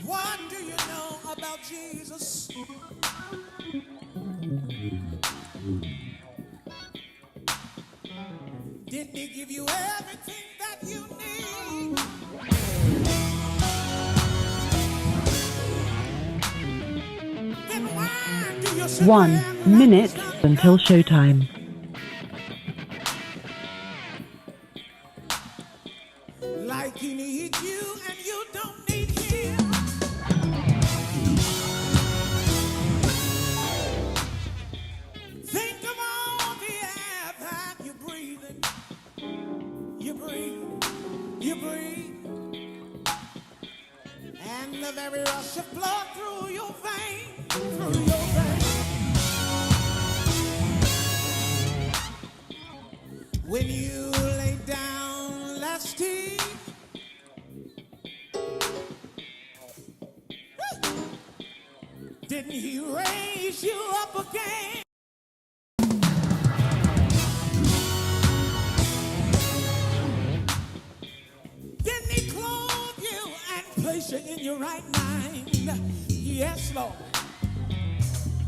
What do you know about Jesus? Didn't he give you everything that you need? Then why do you sit One there like minute it's not until enough? showtime. Like he needs you and you don't need him. Think of all the air that you're breathing. You breathe, you breathe, and the very rush of blood through your veins, through your veins. When you lay down last evening, didn't he raise you up again? Didn't he clothe you and place you in your right mind? Yes, Lord.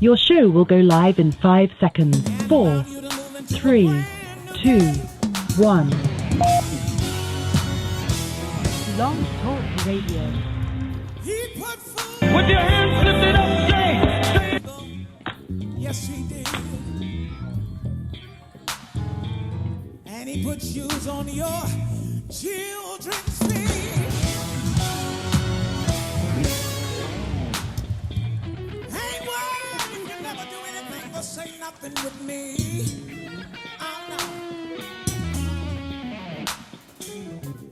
Your show will go live in 5 seconds. And 4, allow you to move into a 3, brand new 2, day. 1. Long Talk Radio. He put food. With your hands lifted up, say. Yes, he did. And he put shoes on your children's feet. Ain't worried, you can never do anything but say nothing with me. I know.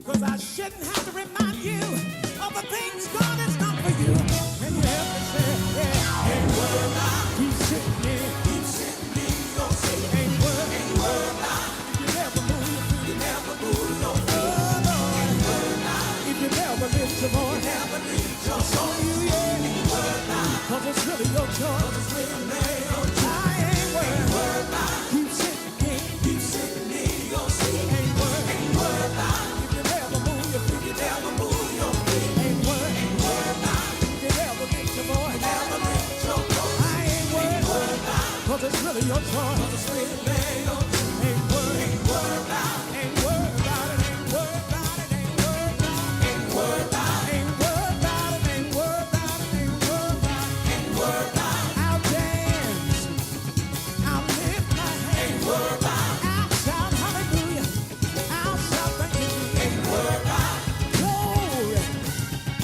'Cause I shouldn't have to remind you of the things God has done for you. And you have to say, yeah, ain't worried about. Keep sitting there. Keep sitting there. Don't say ain't worried. Ain't worried about. If you never move your feet, you never move your feet. Oh, Lord. Ain't worried about. If you never lift your voice, you never lift your voice. On you, yeah. Ain't worried about. 'Cause it's really your choice. 'Cause it's really your choice. I ain't worried. Ain't worried about. Keep sitting there. Keep sitting there. Don't say ain't worried. Ain't worried about. If you never move your feet, you never move your feet. Ain't worried. Ain't worried about. If you never lift your voice, you never lift your voice. I ain't worried. 'Cause it's really your choice. 'Cause it's really your choice. Ain't worried. Ain't worried about. Ain't worried about it. Ain't worried about it. Ain't worried about it. Ain't worried about it. Ain't worried about it. Ain't worried about it. Ain't worried about it. Ain't worried about it. I'll dance. I'll lift my hands. Ain't worried about it. I'll shout hallelujah. I'll shout thank you. Ain't worried about it. Glory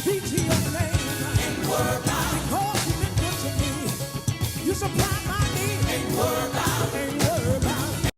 be to your name. Ain't worried about it. Because you've been good to me. You supply my need. Ain't worried about it. Ain't worried about it.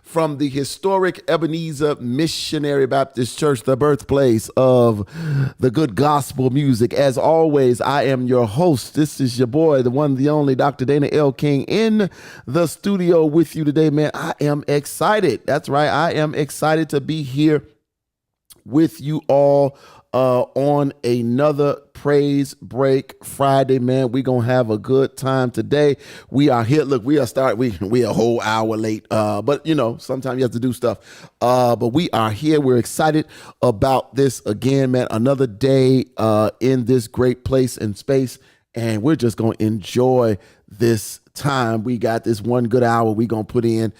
from the historic Ebenezer Missionary Baptist Church, the birthplace of the good gospel music. As always, I am your host. This is your boy, the one, the only Dr. Dana L. King, in the studio with you today, man. I am excited. That's right. I am excited to be here with you all on another Praise Break Friday, man. We're gonna have a good time today. We are here. Look, we a whole hour late, but you know, sometimes you have to do stuff, but we are here. We're excited about this again, man. Another day in this great place and space, and we're just gonna enjoy this time. We got this one good hour we gonna put in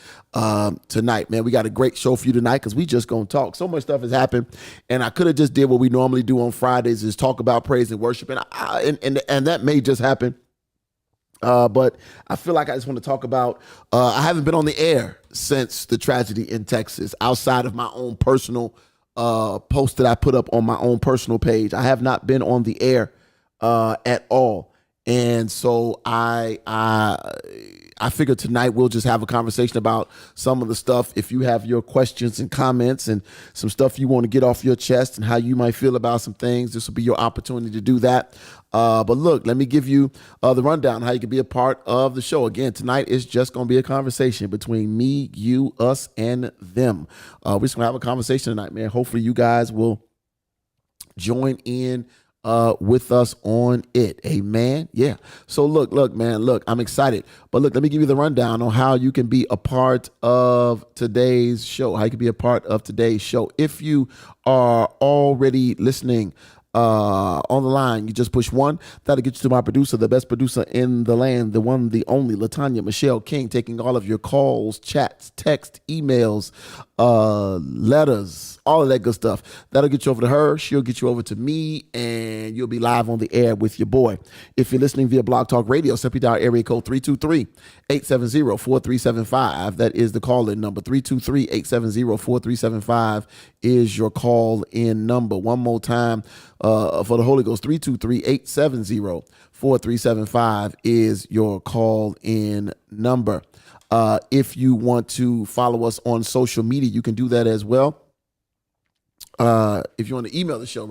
tonight, man. We got a great show for you tonight because we just gonna talk. So much stuff has happened, and I could have just did what we normally do on Fridays, is talk about praise and worship, and that may just happen. But I feel like I just want to talk about, I haven't been on the air since the tragedy in Texas, outside of my own personal post that I put up on my own personal page. I have not been on the air at all. And so I figured tonight we'll just have a conversation about some of the stuff. If you have your questions and comments and some stuff you want to get off your chest and how you might feel about some things, this will be your opportunity to do that. But look, let me give you the rundown, how you can be a part of the show. Again, tonight is just going to be a conversation between me, you, us, and them. We're just going to have a conversation tonight, man. Hopefully you guys will join in with us on it. Amen. Yeah. So look, man, I'm excited. But look, let me give you the rundown on how you can be a part of today's show. How you can be a part of today's show. If you are already listening on the line, you just push 1. That'll get you to my producer, the best producer in the land, the one, the only, Latanya Michelle King, taking all of your calls, chats, text, emails, letters, all of that good stuff. That'll get you over to her. She'll get you over to me, and you'll be live on the air with your boy. If you're listening via Blog Talk Radio, simply dial area code 323-870-4375. That is the call-in number. 323-870-4375 is your call-in number. One more time for the Holy Ghost, 323-870-4375 is your call-in number. If you want to follow us on social media, you can do that as well. If you want to email the show,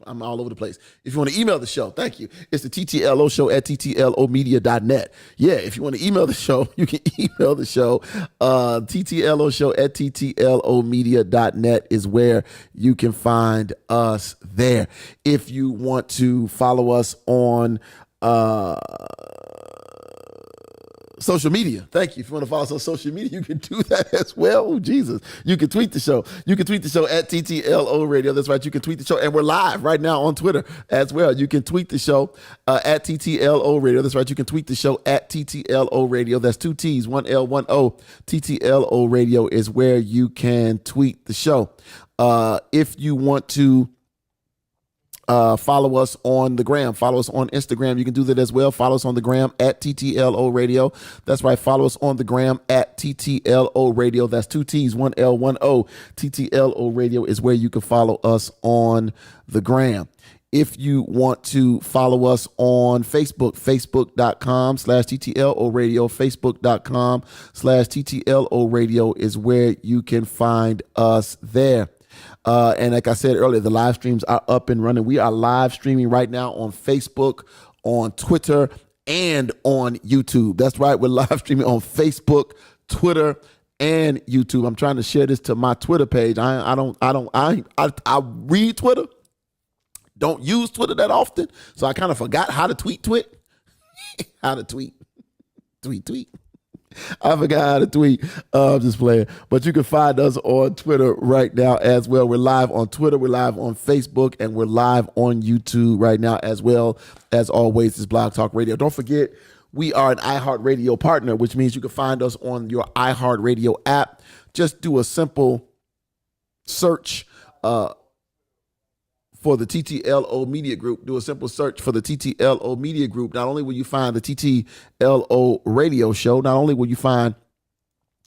I'm all over the place. If you want to email the show, thank you. It's the TTLO show at ttlomedia.net. Yeah, if you want to email the show, you can email the show. TTLO show at ttlomedia.net is where you can find us there. If you want to follow us on social media. Thank you. If you want to follow us on social media, you can do that as well. Oh, Jesus. You can tweet the show. You can tweet the show at TTLO Radio. That's right. You can tweet the show. And we're live right now on Twitter as well. You can tweet the show at TTLO Radio. That's right. You can tweet the show at TTLO Radio. That's 2 T's, 1 L, 1 O. TTLO Radio is where you can tweet the show. If you want to follow us on the gram, follow us on Instagram, you can do that as well. Follow us on the gram at TTLO Radio. That's right. Follow us on the gram at TTLO Radio. That's 2 T's, 1 L, 1 O. TTLO Radio is where you can follow us on the gram. If you want to follow us on Facebook, facebook.com/TTLO Radio, facebook.com/TTLO Radio is where you can find us there. And like I said earlier, the live streams are up and running. We are live streaming right now on Facebook, on Twitter, and on YouTube. That's right. We're live streaming on Facebook, Twitter, and YouTube. I'm trying to share this to my Twitter page. I read Twitter, don't use Twitter that often. So I kind of forgot how to tweet. How to tweet. Tweet. I forgot how to tweet. I'm just playing. But you can find us on Twitter right now as well. We're live on Twitter. We're live on Facebook. And we're live on YouTube right now as well. As always, is Blog Talk Radio. Don't forget, we are an iHeartRadio partner, which means you can find us on your iHeartRadio app. Just do a simple search for the TTLO Media Group. Do a simple search for the TTLO Media Group. Not only will you find the TTLO Radio Show, not only will you find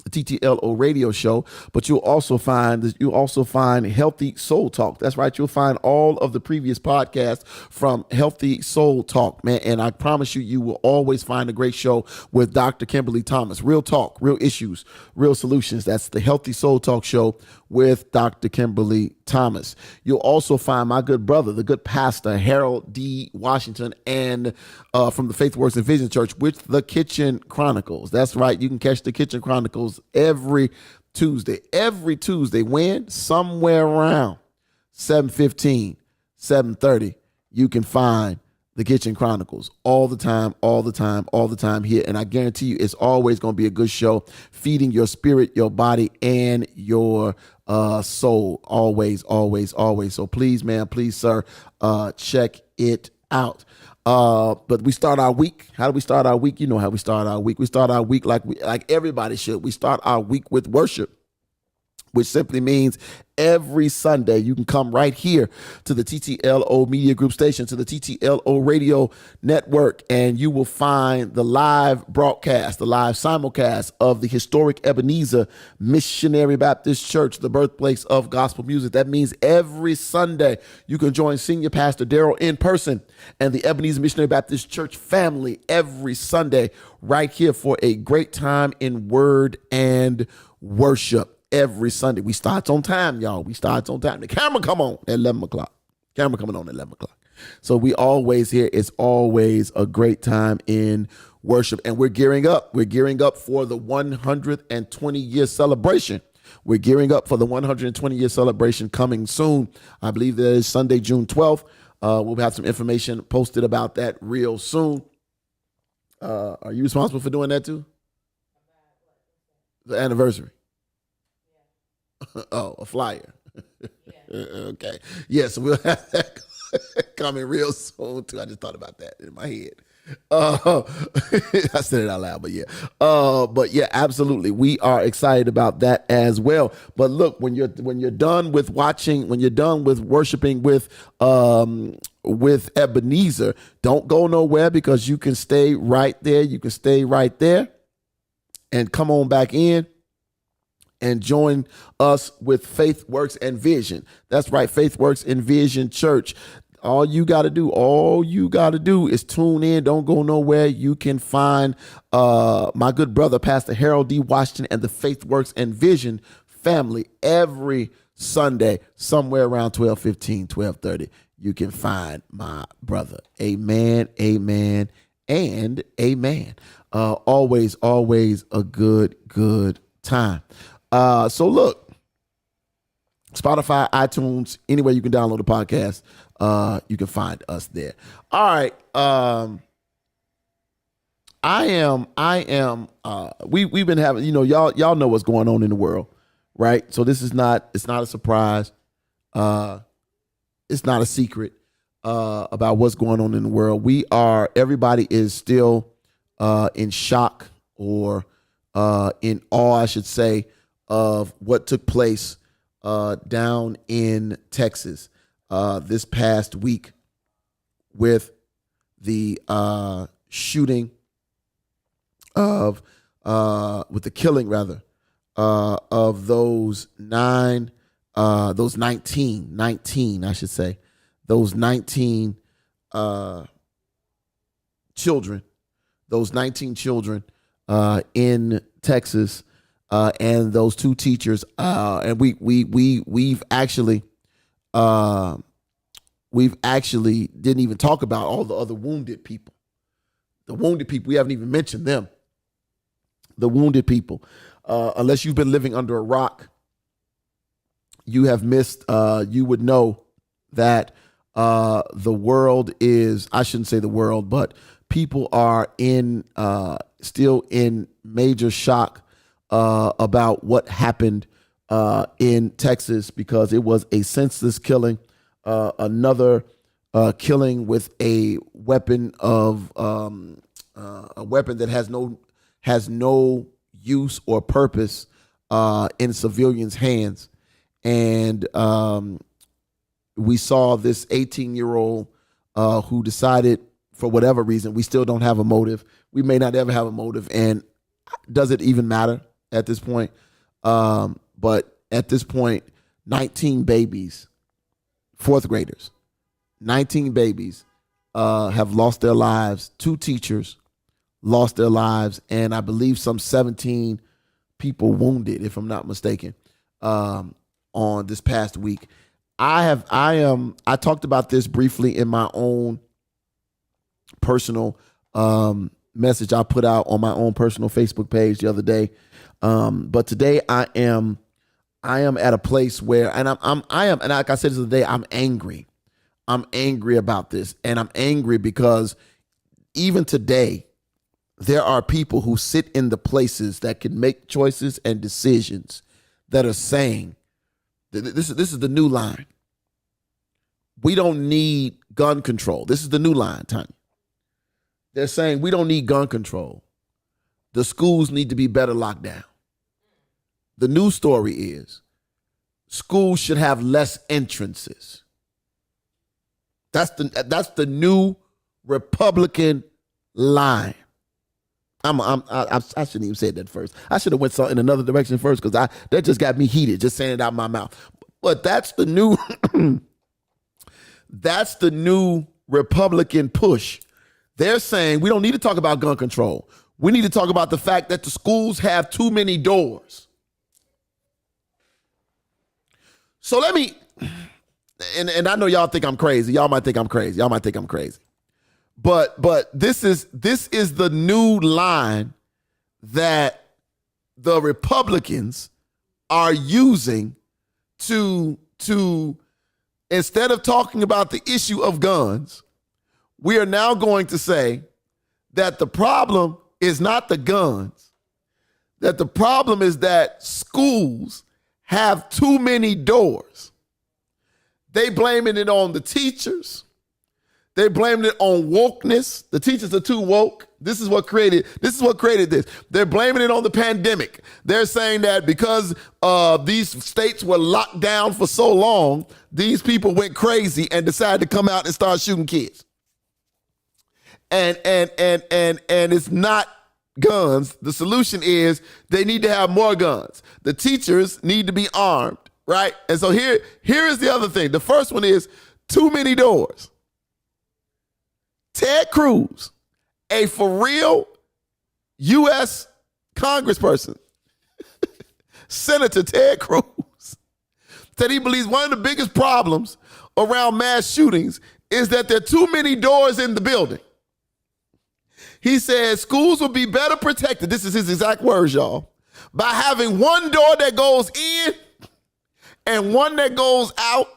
the TTLO radio show, but you'll also find Healthy Soul Talk. That's right. You'll find all of the previous podcasts from Healthy Soul Talk, man. And I promise you, you will always find a great show with Dr. Kimberly Thomas. Real talk, real issues, real solutions. That's the Healthy Soul Talk show with Dr. Kimberly Thomas. You'll also find my good brother, the good pastor, Harold D. Washington, and from the Faith Works and Vision Church with the Kitchen Chronicles. That's right. You can catch the Kitchen Chronicles every Tuesday. Every Tuesday. When? Somewhere around 7:15, 7:30, you can find the Kitchen Chronicles all the time here. And I guarantee you it's always going to be a good show, feeding your spirit, your body, and your soul. Always. So please, man, please, sir, check it out. But we start our week. How do we start our week? You know how we start our week. We start our week like everybody should. We start our week with worship, which simply means every Sunday you can come right here to the TTLO Media Group station, to the TTLO Radio Network, and you will find the live broadcast, the live simulcast of the historic Ebenezer Missionary Baptist Church, the birthplace of gospel music. That means every Sunday you can join Senior Pastor Daryl in person and the Ebenezer Missionary Baptist Church family every Sunday right here for a great time in word and worship. Every Sunday. We start on time, y'all. We start on time. The camera come on at 11 o'clock. Camera coming on at 11 o'clock. So we always here. It's always a great time in worship. And we're gearing up. We're gearing up for the 120-year celebration. We're gearing up for the 120-year celebration coming soon. I believe that is Sunday, June 12th. We'll have some information posted about that real soon. Are you responsible for doing that too? The anniversary. Oh, a flyer. Yeah. Okay. Yes, we'll have that coming real soon too. I just thought about that in my head. I said it out loud, but yeah. But yeah, absolutely. We are excited about that as well. But look, when you're done with watching, when you're done with worshiping with Ebenezer, don't go nowhere, because you can stay right there. You can stay right there and come on back in and join us with Faith Works and Vision. That's right, Faith Works and Vision Church. All you got to do is tune in. Don't go nowhere. You can find my good brother, Pastor Harold D. Washington, and the Faith Works and Vision family every Sunday, somewhere around 12:15, 12:30. You can find my brother. Amen, amen, and amen. Always a good time. So look, Spotify, iTunes, anywhere you can download the podcast, you can find us there. All right. We've been having, y'all know what's going on in the world, right? So it's not a surprise. It's not a secret, about what's going on in the world. Everybody is still, in shock or, in awe, I should say, of what took place down in Texas this past week with the shooting of with the killing rather of those 19 I should say, those 19 children, in Texas, and those two teachers, and we've actually didn't even talk about all the other wounded people. The wounded people, we haven't even mentioned them. The wounded people, unless you've been living under a rock, you have missed. You would know that the world is, I shouldn't say the world, but people are still in major shock about what happened in Texas, because it was a senseless killing, another killing with a weapon that has no use or purpose in civilians' hands. And we saw this 18-year-old who decided, for whatever reason, we still don't have a motive. We may not ever have a motive. And does it even matter? at this point. But at this point, 19 babies, fourth graders, 19 babies have lost their lives. 2 teachers lost their lives, and I believe some 17 people wounded, if I'm not mistaken, on this past week. I talked about this briefly in my own personal message I put out on my own personal Facebook page the other day. But today I am at a place where, and and like I said this today, I'm angry. I'm angry about this, and I'm angry because even today, there are people who sit in the places that can make choices and decisions that are saying, this is the new line. We don't need gun control. This is the new line, Tanya. They're saying we don't need gun control. The schools need to be better locked down. The news story is schools should have less entrances. That's the new Republican line. I shouldn't even say that first. I should have went in another direction first because that just got me heated just saying it out of my mouth. But that's the new that's the new Republican push. They're saying we don't need to talk about gun control. We need to talk about the fact that the schools have too many doors. So let me, and I know y'all think I'm crazy. Y'all might think I'm crazy. But this is the new line that the Republicans are using to instead of talking about the issue of guns, we are now going to say that the problem is not the guns, that the problem is that schools have too many doors. They blaming it on the teachers. They blamed it on wokeness. The teachers are too woke. This is what created this. They're blaming it on the pandemic. They're saying that because these states were locked down for so long, these people went crazy and decided to come out and start shooting kids. And it's not guns. The solution is they need to have more guns. The teachers need to be armed, right? And so here is the other thing. The first one is too many doors. Ted Cruz, a for real U.S. congressperson, Senator Ted Cruz, said he believes one of the biggest problems around mass shootings is that there are too many doors in the building. He said schools will be better protected, this is his exact words, y'all, by having one door that goes in and one that goes out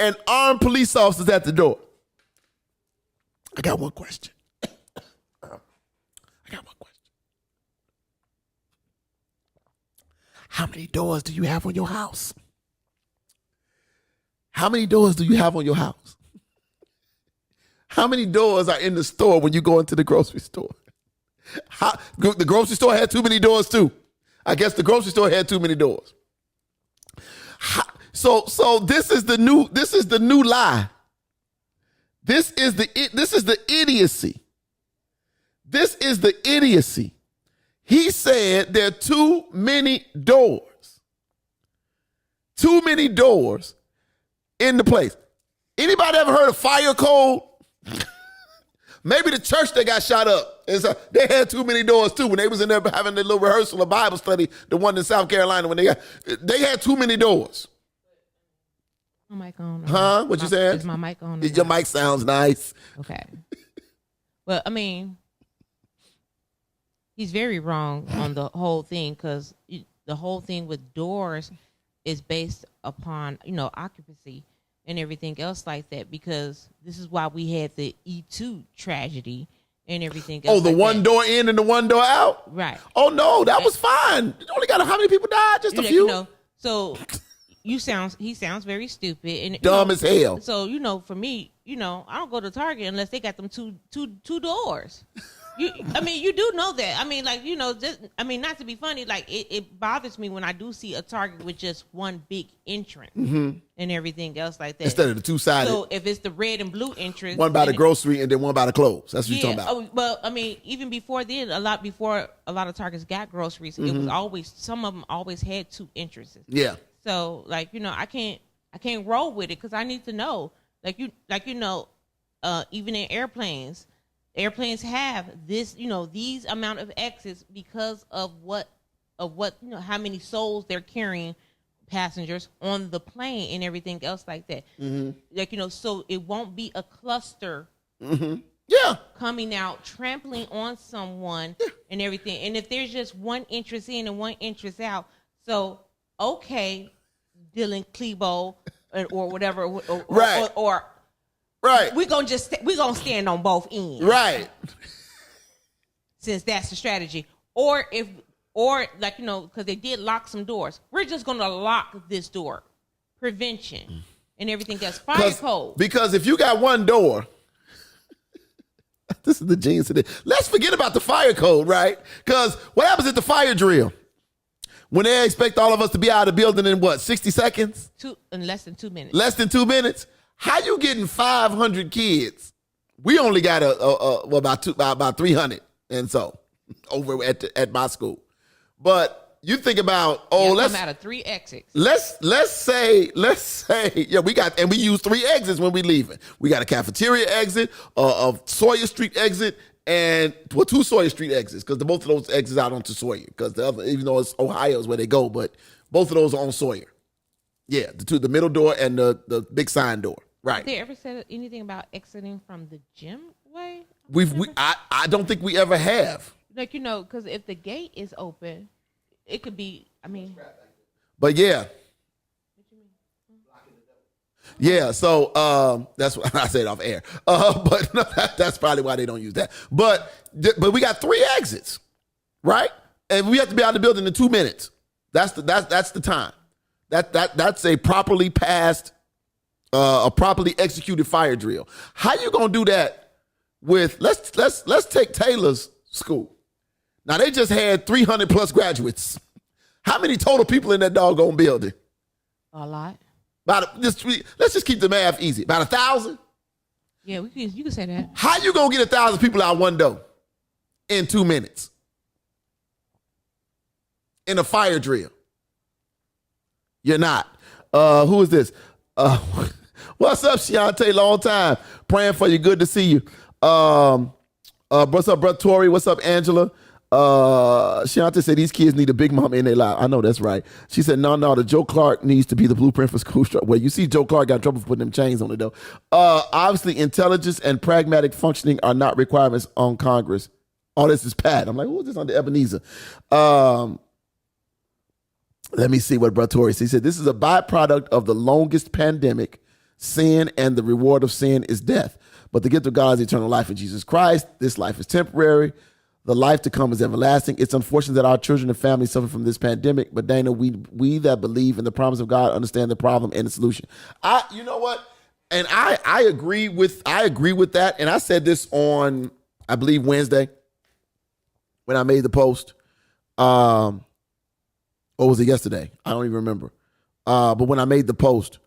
and armed police officers at the door. I got one question. How many doors do you have on your house? How many doors do you have on your house? How many doors are in the store when you go into the grocery store? The grocery store had too many doors too. I guess the grocery store had too many doors. So this is the new lie. This is the idiocy. This is the idiocy. He said there are too many doors. Too many doors in the place. Anybody ever heard of fire code? Maybe the church that got shot up. They had too many doors too when they was in there having their little rehearsal of Bible study, the one in South Carolina, when they had too many doors. My mic on? Huh? What you saying? Is my mic on? Your mic sounds nice. Okay. Well, I mean, he's very wrong on the whole thing because the whole thing with doors is based upon, occupancy and everything else like that, because this is why we had the E2 tragedy and everything else. Oh, the one door in and the one door out? Right. Oh, no, that was fine. You only got how many people died? Just a few? So he sounds very stupid and dumb as hell. So, for me, I don't go to Target unless they got them two doors. You do know that. I mean, like, not to be funny, like it bothers me when I do see a Target with just one big entrance and everything else like that. Instead of the two-sided. So if it's the red and blue entrance, one by the grocery and then one by the clothes. That's what you're talking about. Well, I mean, even before then, before a lot of Targets got groceries, it was always, some of them always had two entrances. Yeah. So like, I can't roll with it because I need to know. Even in airplanes have this, these amount of exits because of what, how many souls they're carrying passengers on the plane and everything else like that. So it won't be a cluster coming out, trampling on someone and everything. And if there's just one entrance in and one entrance out, so, okay, Dylan Klebo or whatever, or right, we're gonna stand on both ends, right? Since that's the strategy, or because they did lock some doors, we're just gonna lock this door, prevention and everything else. Fire code. Because if you got one door, this is the genius of it. Let's forget about the fire code, right? Because what happens at the fire drill? When they expect all of us to be out of the building in 60 seconds? In less than 2 minutes. Less than 2 minutes? How you getting 500 kids? We only got about 300 and so over at my school. But you think about let's come out of 3 exits. Let's say we use 3 exits when we leaving. We got a cafeteria exit, a Sawyer Street exit, and 2 Sawyer Street exits, because both of those exits out onto Sawyer, because the other, even though it's Ohio is where they go, but both of those are on Sawyer. Yeah, the middle door and the big sign door. Right. Have they ever said anything about exiting from the gym way? I don't think we ever have. Because if the gate is open, it could be. But yeah. Yeah, so that's what I said off air. But no, that's probably why they don't use that. But we got 3 exits, right? And we have to be out of the building in 2 minutes. That's the time. That's a properly passed, a properly executed fire drill. How you gonna do that with let's take Taylor's school. Now they just had 300 plus graduates. How many total people in that doggone building? A lot. Let's just keep the math easy. About 1,000? Yeah, you can say that. How you gonna get 1,000 people out one door in 2 minutes? In a fire drill. You're not. Who is this? What's up, Shiante? Long time. Praying for you. Good to see you. What's up, brother Tori? What's up, Angela? Shiante said these kids need a big mama in their life. I know that's right. She said, no, the Joe Clark needs to be the blueprint for school structure. Well, you see Joe Clark got in trouble for putting them chains on it, though. Obviously, intelligence and pragmatic functioning are not requirements on Congress. All this is Pat. I'm like, who is this on the Ebenezer? Let me see what Brother Tori said. He said, this is a byproduct of the longest pandemic, sin, and the reward of sin is death. But the gift of God is eternal life in Jesus Christ. This life is temporary. The life to come is everlasting. It's unfortunate that our children and families suffer from this pandemic, but Dana, we that believe in the promise of God understand the problem and the solution. You know what? And I agree with that. And I said this on, I believe, Wednesday when I made the post. Or was it yesterday? I don't even remember. But when I made the post,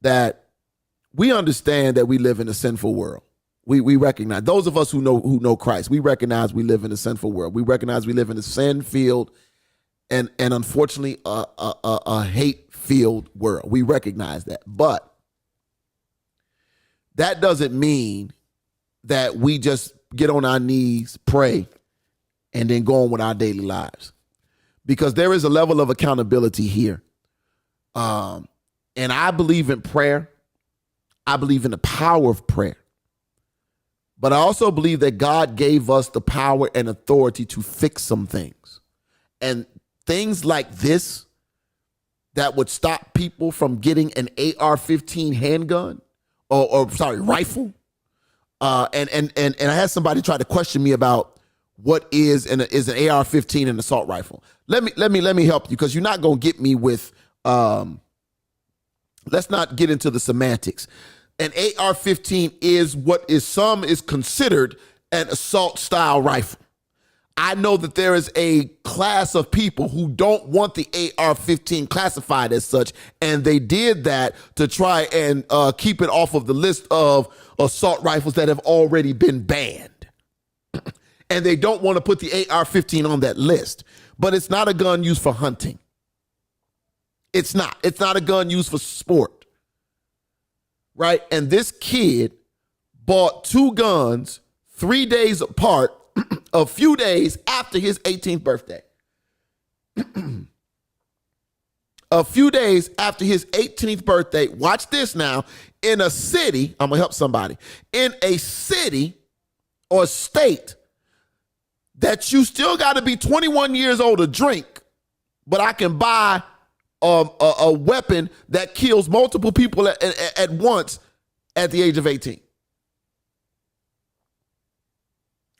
that we understand that we live in a sinful world. We recognize, those of us who know Christ, we recognize we live in a sinful world. We recognize we live in a sin-filled and unfortunately a hate-filled world. We recognize that. But that doesn't mean that we just get on our knees, pray, and then go on with our daily lives. Because there is a level of accountability here. And I believe in prayer. I believe in the power of prayer. But I also believe that God gave us the power and authority to fix some things. And things like this that would stop people from getting an AR-15 handgun or rifle. And I had somebody try to question me about what is an AR-15 an assault rifle. Let me help you, because you're not going to get me with let's not get into the semantics. an AR-15 is what is considered an assault style rifle. I know that there is a class of people who don't want the AR-15 classified as such, and they did that to try and keep it off of the list of assault rifles that have already been banned. And they don't want to put the AR-15 on that list. But it's not a gun used for hunting. It's not. It's not a gun used for sport. Right? And this kid bought 2 guns 3 days apart, a few days after his 18th birthday. A few days after his 18th birthday, watch this now, in a city, I'm going to help somebody, in a city or state that you still got to be 21 years old to drink, but I can buy a weapon that kills multiple people at once at the age of 18.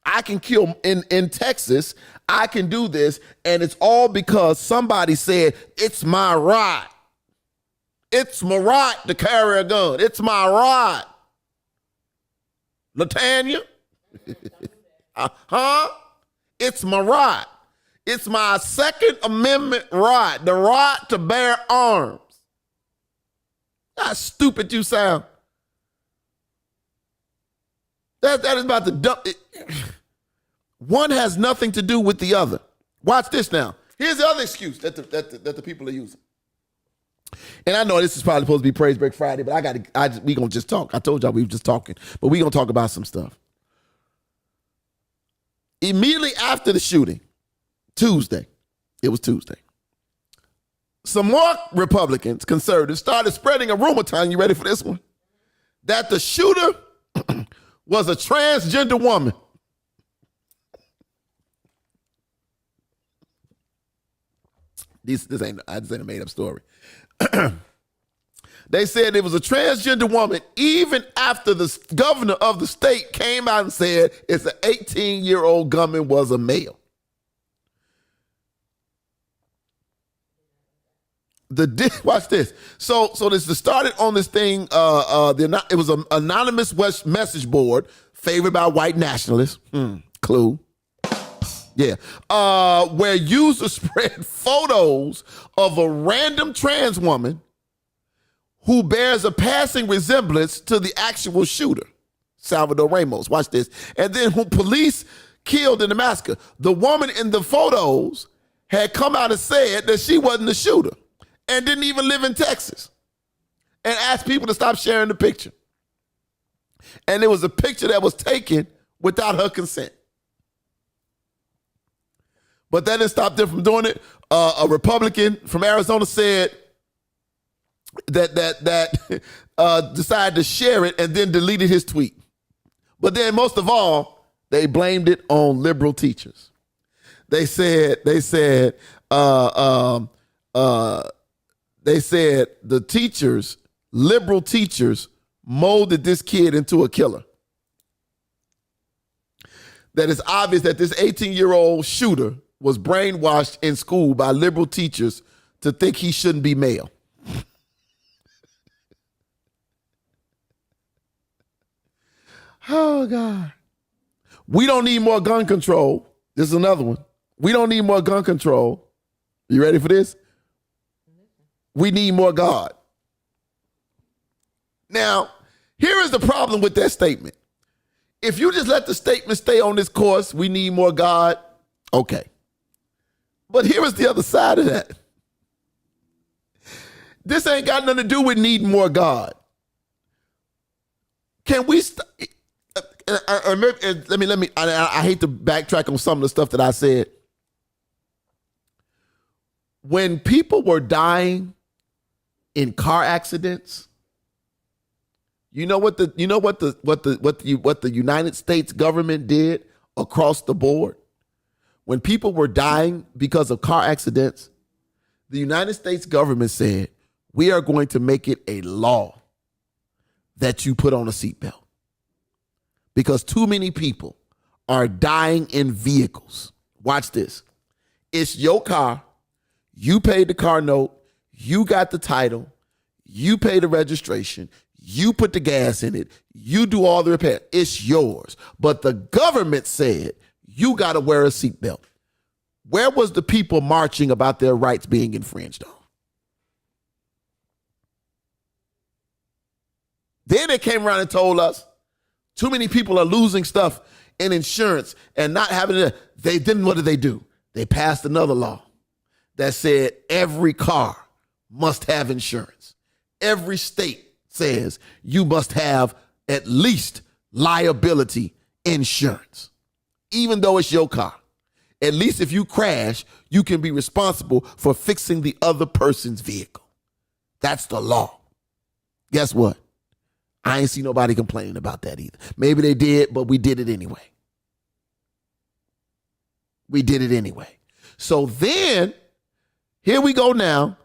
I can kill in Texas. I can do this. And it's all because somebody said, it's my right. It's my right to carry a gun. It's my right. Latanya? It's my right. It's my Second Amendment right. The right to bear arms. How stupid you sound. That is about the dump. One has nothing to do with the other. Watch this now. Here's the other excuse that the people are using. And I know this is probably supposed to be Praise Break Friday, but we gonna just talk. I told y'all we were just talking, but we gonna talk about some stuff. Immediately after the shooting, Tuesday, some more Republicans, conservatives, started spreading a rumor, Tanya, you ready for this one? That the shooter was a transgender woman. This ain't a made up story. They said it was a transgender woman even after the governor of the state came out and said it's an 18-year-old gunman was a male. Watch this. So this started on this thing. It was an anonymous message board favored by white nationalists. Clue. Yeah. Where users spread photos of a random trans woman who bears a passing resemblance to the actual shooter, Salvador Ramos. Watch this. And then who police killed in the massacre. The woman in the photos had come out and said that she wasn't the shooter and didn't even live in Texas, and asked people to stop sharing the picture. And it was a picture that was taken without her consent. But that didn't stop them from doing it. A Republican from Arizona said that decided to share it and then deleted his tweet. But then most of all, they blamed it on liberal teachers. They said the teachers, liberal teachers, molded this kid into a killer. That it's obvious that this 18-year-old shooter was brainwashed in school by liberal teachers to think he shouldn't be male. Oh, God. We don't need more gun control. This is another one. We don't need more gun control. You ready for this? We need more God. Now, here is the problem with that statement. If you just let the statement stay on this course, we need more God, okay. But here is the other side of that. This ain't got nothing to do with needing more God. Can we let me. I hate to backtrack on some of the stuff that I said. When people were dying in car accidents, you know what the United States government did across the board? When people were dying because of car accidents, the United States government said, we are going to make it a law that you put on a seatbelt. Because too many people are dying in vehicles. Watch this. It's your car. You paid the car note. You got the title. You pay the registration. You put the gas in it. You do all the repair. It's yours. But the government said you got to wear a seatbelt. Where was the people marching about their rights being infringed on? Then they came around and told us too many people are losing stuff in insurance and not having it. What did they do? They passed another law that said every car must have insurance. Every state says you must have at least liability insurance, even though it's your car. At least if you crash, you can be responsible for fixing the other person's vehicle. That's the law. Guess what? I ain't see nobody complaining about that either. Maybe they did, but we did it anyway. We did it anyway. So then, here we go now.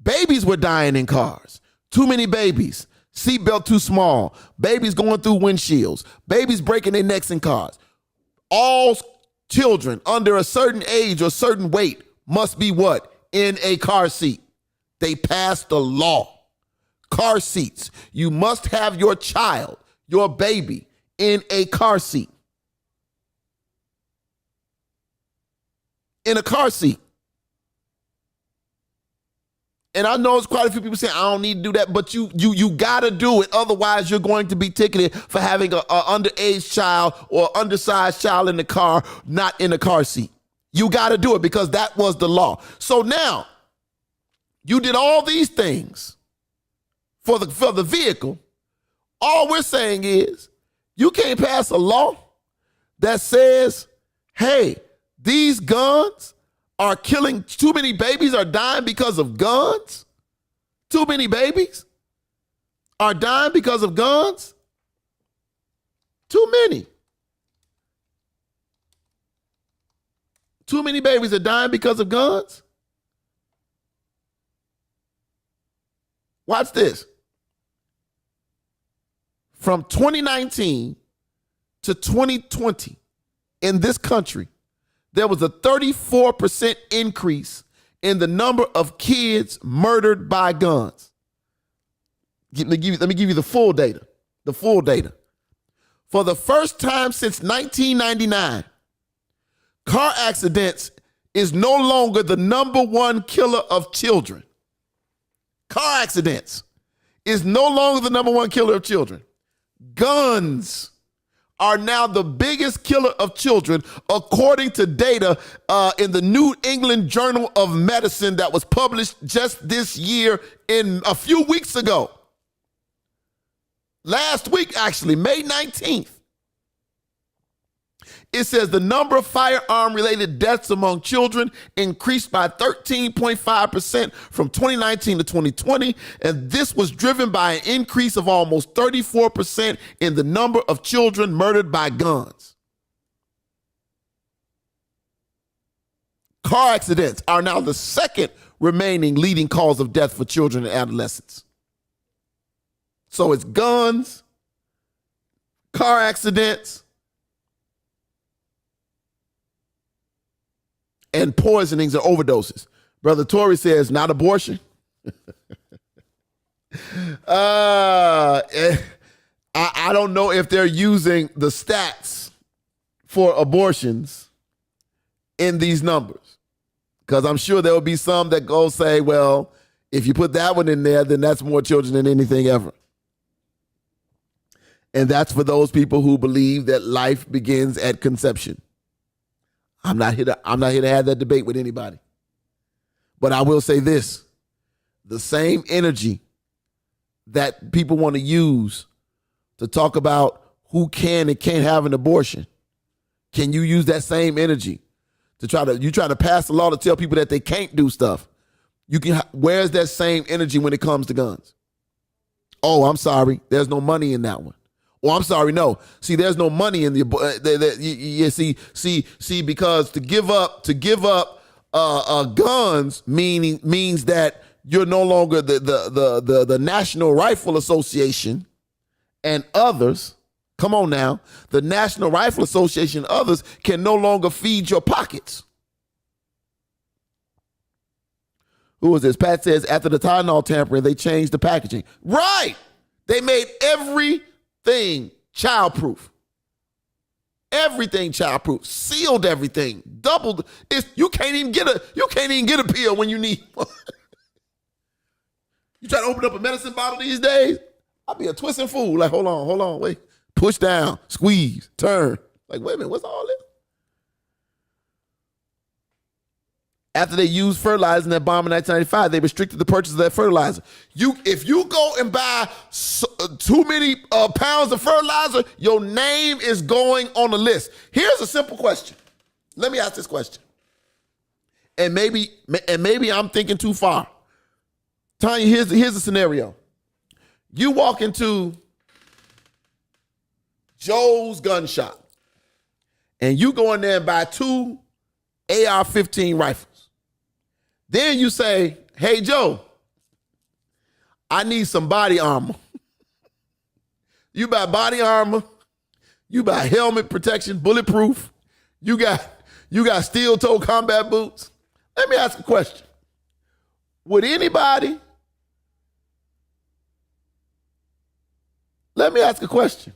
Babies were dying in cars. Too many babies. Seatbelt too small. Babies going through windshields. Babies breaking their necks in cars. All children under a certain age or certain weight must be what? In a car seat. They passed a law. Car seats. You must have your child, your baby, in a car seat. In a car seat. And I know it's quite a few people saying, I don't need to do that, but you got to do it. Otherwise, you're going to be ticketed for having an underage child or undersized child in the car, not in a car seat. You got to do it because that was the law. So now, you did all these things for the vehicle. All we're saying is, you can't pass a law that says, hey, these guns are killing, too many babies are dying because of guns. Too many babies are dying because of guns. Too many. Too many babies are dying because of guns. Watch this. From 2019 to 2020 in this country, there was a 34% increase in the number of kids murdered by guns. Let me give you the full data. The full data. For the first time since 1999, car accidents is no longer the number one killer of children. Car accidents is no longer the number one killer of children. Guns are now the biggest killer of children, according to data in the New England Journal of Medicine that was published just this year in a few weeks ago. Last week, actually, May 19th. It says the number of firearm-related deaths among children increased by 13.5% from 2019 to 2020, and this was driven by an increase of almost 34% in the number of children murdered by guns. Car accidents are now the second remaining leading cause of death for children and adolescents. So it's guns, car accidents, and poisonings and overdoses. Brother Tory says, not abortion. I don't know if they're using the stats for abortions in these numbers, because I'm sure there will be some that go say, well, if you put that one in there, then that's more children than anything ever. And that's for those people who believe that life begins at conception. I'm not here to have that debate with anybody. But I will say this. The same energy that people want to use to talk about who can and can't have an abortion, can you use that same energy to try to pass a law to tell people that they can't do stuff? Where's that same energy when it comes to guns? Oh, I'm sorry. There's no money in that one. Well, I'm sorry, no. See, there's no money in see, because to give up guns means that you're no longer the National Rifle Association and others. Come on now, the National Rifle Association and others can no longer feed your pockets. Who is this? Pat says after the Tylenol tampering, they changed the packaging. Right. They made everything childproof. Everything childproof. Sealed everything. Doubled. You can't even get a pill when you need one. You try to open up a medicine bottle these days, I'll be a twisting fool. Like, hold on, wait. Push down, squeeze, turn. Like, wait a minute, what's all this? After they used fertilizer in that bomb in 1995, they restricted the purchase of that fertilizer. If you go and buy too many pounds of fertilizer, your name is going on the list. Here's a simple question. Let me ask this question. And maybe I'm thinking too far. Tanya, here's the scenario. You walk into Joe's gun shop, and you go in there and buy 2 AR-15 rifles. Then you say, hey, Joe, I need some body armor. You buy body armor. You buy helmet protection, bulletproof. You got steel-toe combat boots. Let me ask a question. Let me ask a question.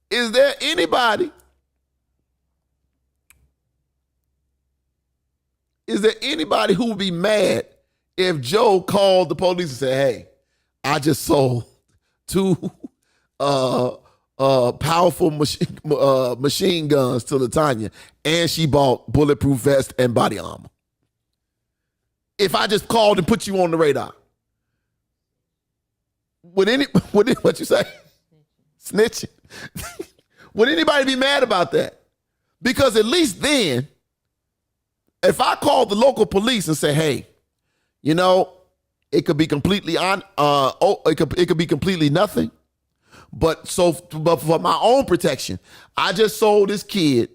Is there anybody who would be mad if Joe called the police and said, hey, I just sold 2 powerful machine guns to LaTanya, and she bought bulletproof vest and body armor? If I just called and put you on the radar, what you say? Snitching. Would anybody be mad about that? Because at least then, if I called the local police and say, hey, it could be completely it could be completely nothing. But for my own protection, I just sold this kid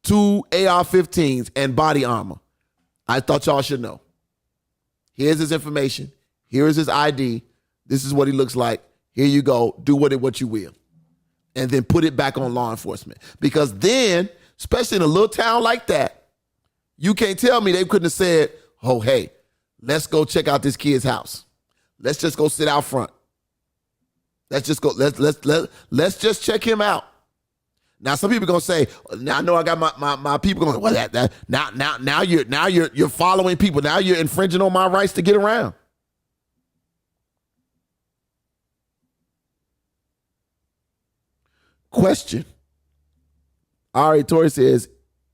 2 AR-15s and body armor. I thought y'all should know. Here's his information. Here is his ID. This is what he looks like. Here you go. Do with it what you will. And then put it back on law enforcement. Because then, especially in a little town like that, you can't tell me they couldn't have said, oh, hey, let's go check out this kid's house. Let's just go sit out front. Let's just go. Let's just check him out. Now some people are gonna say, now I know I got my people going, well, now you're following people. Now you're infringing on my rights to get around. Question. Ari Tori says,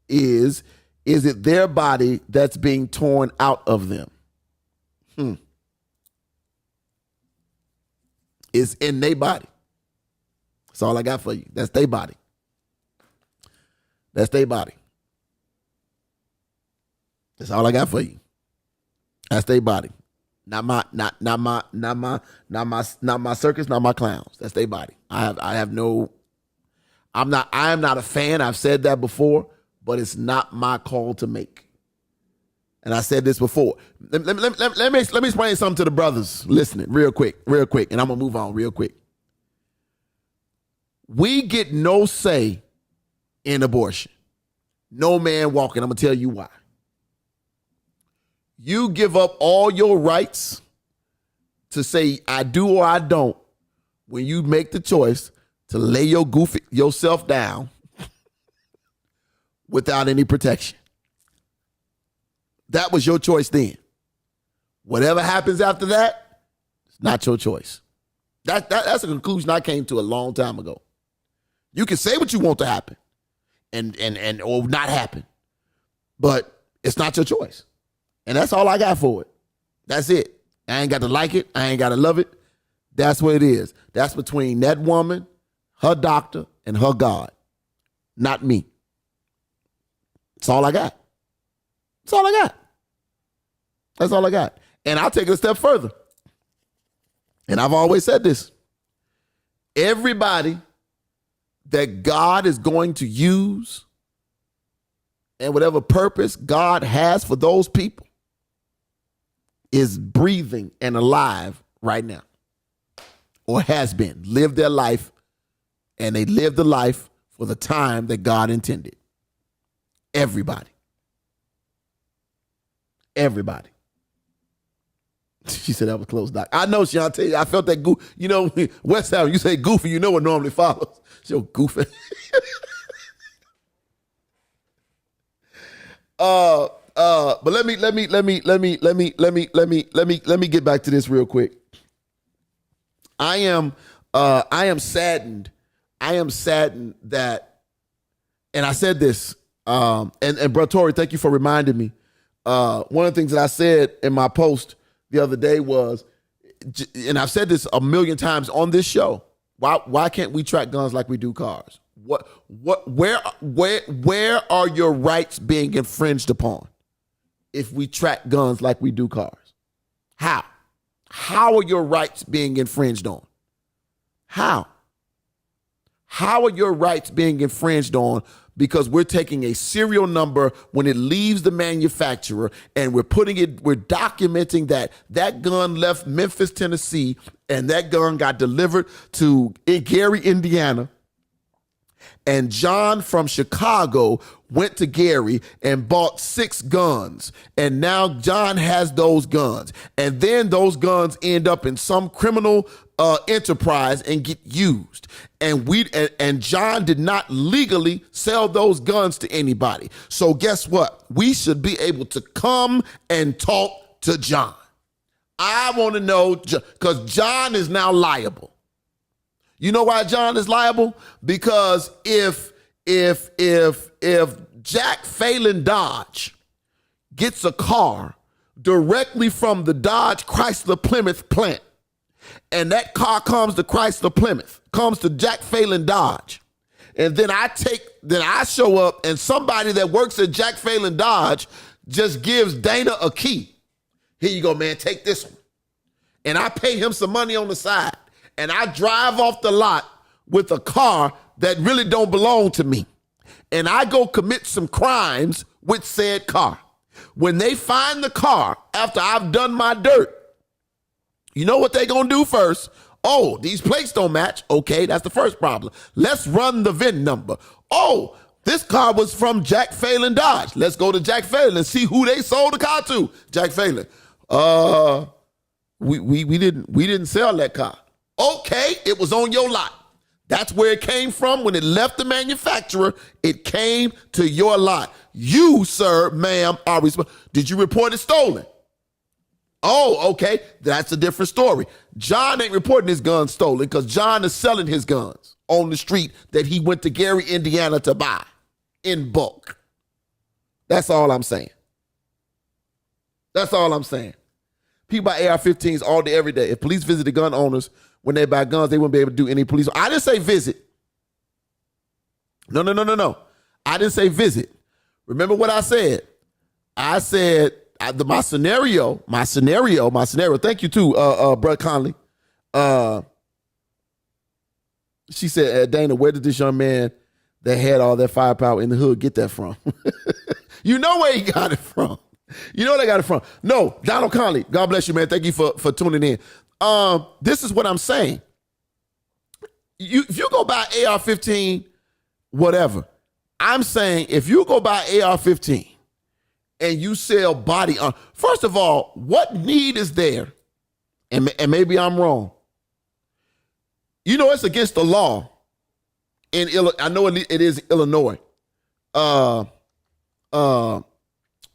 is it their body that's being torn out of them? It's in their body. That's all I got for you. That's their body. That's their body. That's all I got for you. That's their body. Not my circus, not my clowns. That's their body. I am not a fan. I've said that before, but it's not my call to make. And I said this before. Let me explain something to the brothers listening real quick, and I'm gonna move on real quick. We get no say in abortion. No man walking. I'm gonna tell you why. You give up all your rights to say I do or I don't when you make the choice to lay yourself down without any protection. That was your choice then. Whatever happens after that, it's not your choice. That's a conclusion I came to a long time ago. You can say what you want to happen and or not happen, but it's not your choice. And that's all I got for it. That's it. I ain't got to like it. I ain't got to love it. That's what it is. That's between that woman, her doctor, and her God, not me. That's all I got. That's all I got. That's all I got. And I'll take it a step further. And I've always said this. Everybody that God is going to use and whatever purpose God has for those people is breathing and alive right now. Or has been. Lived their life, and they lived the life for the time that God intended. Everybody. Everybody. She said that was close, Doc. I know, Shantae. I felt that goof. You know, West Ham, you say goofy, you know what normally follows. So goofy. But let me get back to this real quick. I am saddened. I am saddened that, and I said this, and Bro Tori, thank you for reminding me. One of the things that I said in my post the other day was, and I've said this a million times on this show, why can't we track guns like we do cars? Where are your rights being infringed upon if we track guns like we do cars? How are your rights being infringed on? How are your rights being infringed on because we're taking a serial number when it leaves the manufacturer and we're documenting that gun left Memphis, Tennessee, and that gun got delivered to Gary, Indiana. And John from Chicago went to Gary and bought 6 guns. And now John has those guns. And then those guns end up in some criminal enterprise and get used. And John did not legally sell those guns to anybody. So guess what? We should be able to come and talk to John. I want to know, because John is now liable. You know why John is liable? Because if Jack Phelan Dodge gets a car directly from the Dodge Chrysler Plymouth plant, and that car comes to Chrysler Plymouth, comes to Jack Phelan Dodge, and then I show up and somebody that works at Jack Phelan Dodge just gives Dana a key. Here you go, man, take this one. And I pay him some money on the side. And I drive off the lot with a car that really don't belong to me. And I go commit some crimes with said car. When they find the car after I've done my dirt, you know what they gonna do first? Oh, these plates don't match. Okay, that's the first problem. Let's run the VIN number. Oh, this car was from Jack Phelan Dodge. Let's go to Jack Phelan and see who they sold the car to. Jack Phelan. We didn't sell that car. Okay, it was on your lot. That's where it came from. When it left the manufacturer, it came to your lot. You, sir, ma'am, are responsible. Did you report it stolen? Oh, okay, that's a different story. John ain't reporting his guns stolen because John is selling his guns on the street that he went to Gary, Indiana to buy in bulk. That's all I'm saying. That's all I'm saying. People buy AR-15s all day, every day. If police visited gun owners when they buy guns, they wouldn't be able to do any police. I didn't say visit. No. I didn't say visit. Remember what I said? I said my scenario. Thank you too, Brett Conley. She said, Dana, where did this young man that had all that firepower in the hood get that from? You know where he got it from. You know where they got it from. No, Donald Conley, God bless you, man. Thank you for tuning in. This is what I'm saying. If you go buy AR-15, whatever, I'm saying if you go buy AR-15 and you sell body armor, first of all, what need is there? And maybe I'm wrong. You know, it's against the law in Illinois. I know it is Illinois.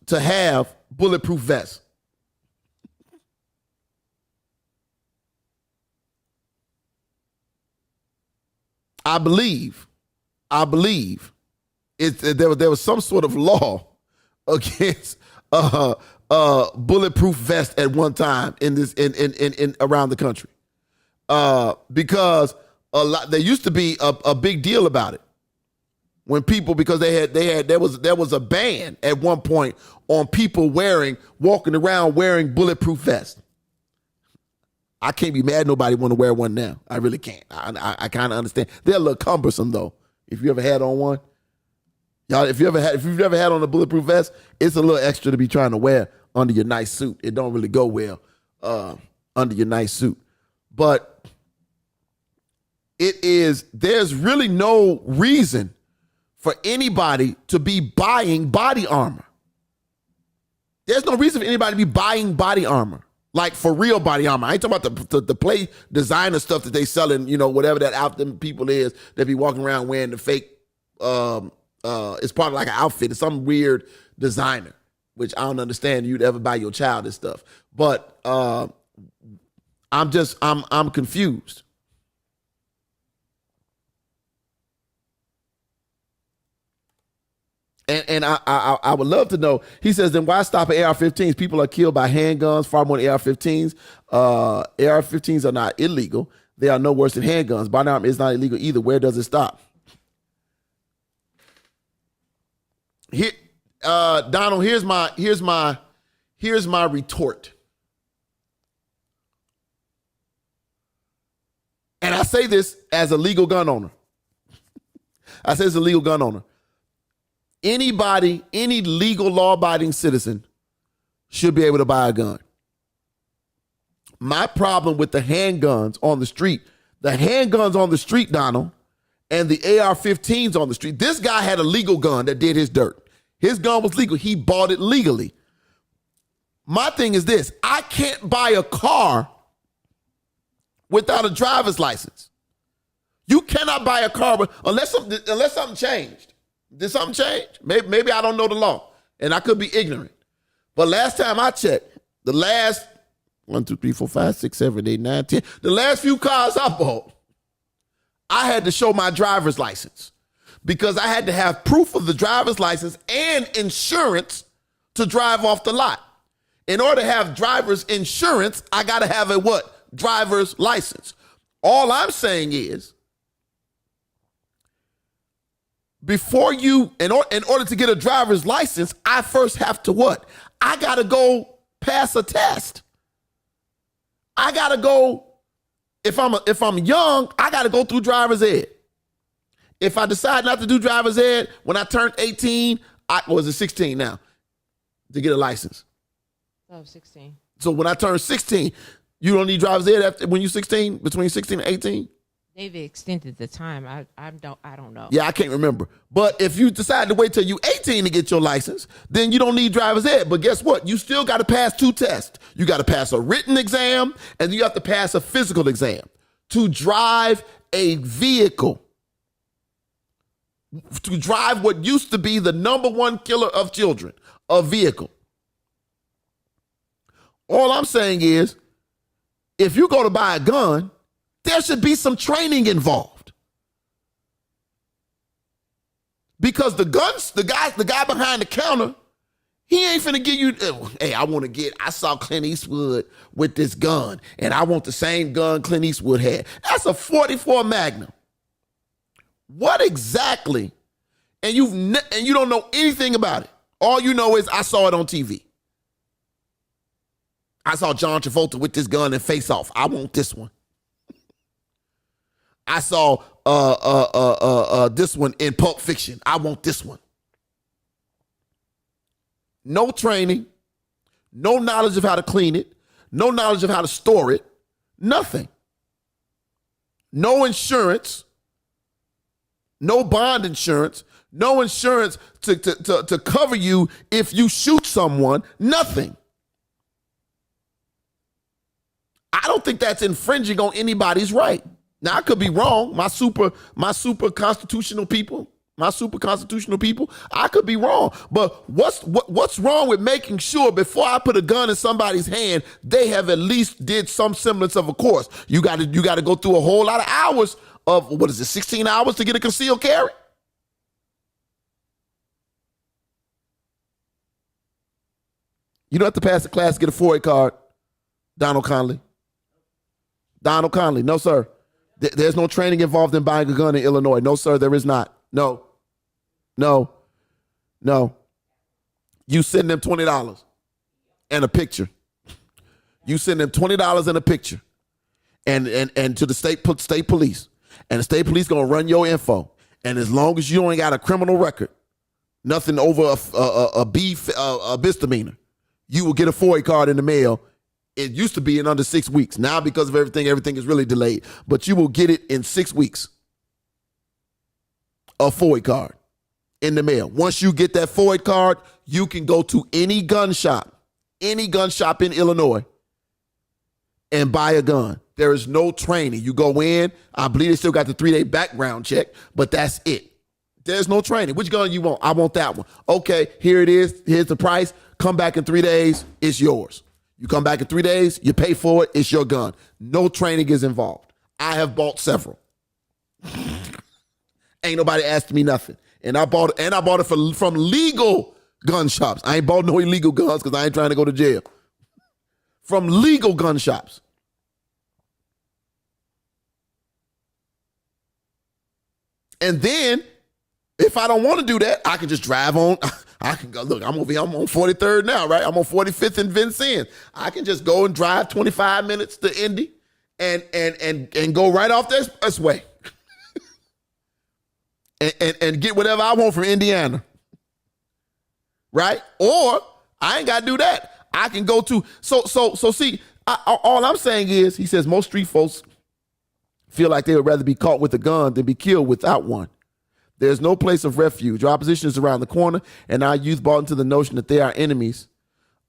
To have bulletproof vests. I believe there was some sort of law against bulletproof vest at one time in around the country, because there used to be a big deal about it when people, because there was a ban at one point on people walking around wearing bulletproof vests. I can't be mad nobody want to wear one now. I really can't. I kind of understand. They're a little cumbersome though. If you ever had on one, y'all, if you've ever had on a bulletproof vest, it's a little extra to be trying to wear under your nice suit. It don't really go well under your nice suit. But there's really no reason for anybody to be buying body armor. There's no reason for anybody to be buying body armor. Like for real body armor. I ain't talking about the play designer stuff that they selling, whatever that out them people is that be walking around wearing the fake, it's part of like an outfit. It's some weird designer, which I don't understand you'd ever buy your child this stuff. But I'm confused. And I would love to know. He says, then why stop at AR-15s? People are killed by handguns far more than AR-15s. AR-15s are not illegal. They are no worse than handguns. Body armor is not illegal either. Where does it stop? Here, Donald, here's my retort. And I say this as a legal gun owner. I say as a legal gun owner. Anybody, any legal law-abiding citizen should be able to buy a gun. My problem with the handguns on the street, Donald, and the AR-15s on the street, this guy had a legal gun that did his dirt. His gun was legal. He bought it legally. My thing is this. I can't buy a car without a driver's license. You cannot buy a car unless something changed. Did something change? Maybe I don't know the law, and I could be ignorant. But last time I checked, the last 1, 2, 3, 4, 5, 6, 7, 8, 9, 10, the last few cars I bought, I had to show my driver's license because I had to have proof of the driver's license and insurance to drive off the lot. In order to have driver's insurance, I got to have a what? Driver's license. All I'm saying is, before in order to get a driver's license, I first have to what? I got to go pass a test. I got to go, if I'm young, I got to go through driver's ed. If I decide not to do driver's ed, when I turn 18, was it 16 now, to get a license? Oh, 16. So when I turn 16, you don't need driver's ed when you're 16, between 16 and 18? They've extended the time. I don't know. Yeah, I can't remember. But if you decide to wait till you 18 to get your license, then you don't need driver's ed. But guess what? You still got to pass 2 tests. You got to pass a written exam, and you have to pass a physical exam to drive a vehicle. To drive what used to be the #1 killer of children, a vehicle. All I'm saying is, if you go to buy a gun, there should be some training involved. Because the guy behind the counter, he ain't finna give you, hey, I saw Clint Eastwood with this gun, and I want the same gun Clint Eastwood had. That's a 44 Magnum. What exactly? And you don't know anything about it. All you know is I saw it on TV. I saw John Travolta with this gun and Face Off. I want this one. I saw this one in Pulp Fiction. I want this one. No training, no knowledge of how to clean it, no knowledge of how to store it, nothing. No insurance, no bond insurance, no insurance to cover you if you shoot someone, nothing. I don't think that's infringing on anybody's right. Now, I could be wrong. My super constitutional people, I could be wrong. But what's wrong with making sure before I put a gun in somebody's hand, they have at least did some semblance of a course? You got to go through a whole lot of hours of, 16 hours to get a concealed carry? You don't have to pass the class to get a FOIA card, Donald Conley. No, sir. There's no training involved in buying a gun in Illinois. No, sir, there is not. No. You send them $20 and a picture. You send them $20 and a picture and to the state police. And the state police going to run your info. And as long as you ain't got a criminal record, nothing over a misdemeanor, you will get a FOIA card in the mail. It used to be in under 6 weeks. Now, because of everything is really delayed. But you will get it in 6 weeks. A FOIA card in the mail. Once you get that FOIA card, you can go to any gun shop in Illinois and buy a gun. There is no training. You go in, I believe they still got the 3-day background check, but that's it. There's no training. Which gun you want? I want that one. Okay, here it is. Here's the price. Come back in 3 days. It's yours. You come back in 3 days, you pay for it, it's your gun. No training is involved. I have bought several. Ain't nobody asked me nothing. And I bought it from legal gun shops. I ain't bought no illegal guns because I ain't trying to go to jail. From legal gun shops. And then, if I don't want to do that, I can just drive on. I can go, look, I'm over here, I'm on 43rd now, right? I'm on 45th and Vincennes. I can just go and drive 25 minutes to Indy and go right off this way. and get whatever I want from Indiana. Right? Or I ain't got to do that. I can go to, so see, all I'm saying is, he says most street folks feel like they would rather be caught with a gun than be killed without one. There's no place of refuge. Our opposition is around the corner, and our youth bought into the notion that they are enemies.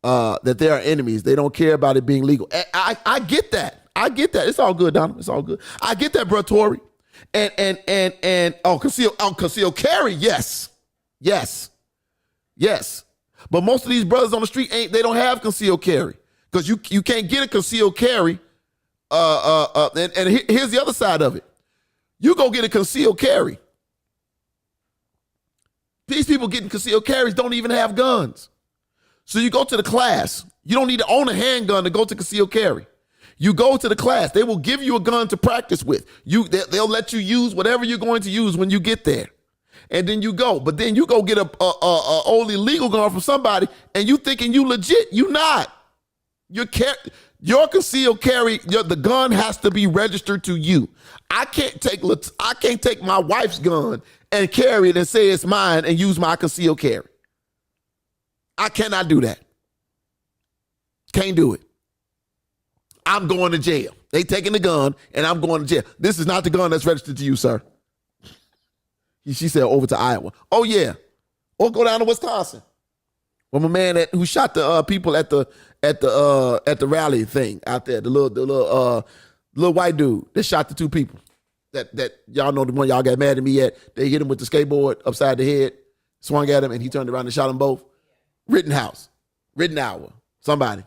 They don't care about it being legal. I get that. I get that. It's all good, Donald. It's all good. I get that, bro, Tory. And conceal carry. Yes. But most of these brothers on the street they don't have concealed carry, because you can't get a concealed carry. And here's the other side of it. You go get a concealed carry. These people getting concealed carries don't even have guns. So you go to the class. You don't need to own a handgun to go to concealed carry. You go to the class. They will give you a gun to practice with. They'll let you use whatever you're going to use when you get there. And then you go. But then you go get a old illegal gun from somebody, and you thinking you legit. You not. Your concealed carry, the gun has to be registered to you. I can't take my wife's gun and carry it and say it's mine and use my concealed carry. I cannot do that. Can't do it. I'm going to jail. They taking the gun and I'm going to jail. This is not the gun that's registered to you, sir. She said over to Iowa. Oh yeah. Or go down to Wisconsin. From a man who shot the people at the rally thing out there, the little white dude that shot the two people. That y'all know, the one y'all got mad at me at. They hit him with the skateboard upside the head, swung at him, and he turned around and shot them both. Rittenhour, something.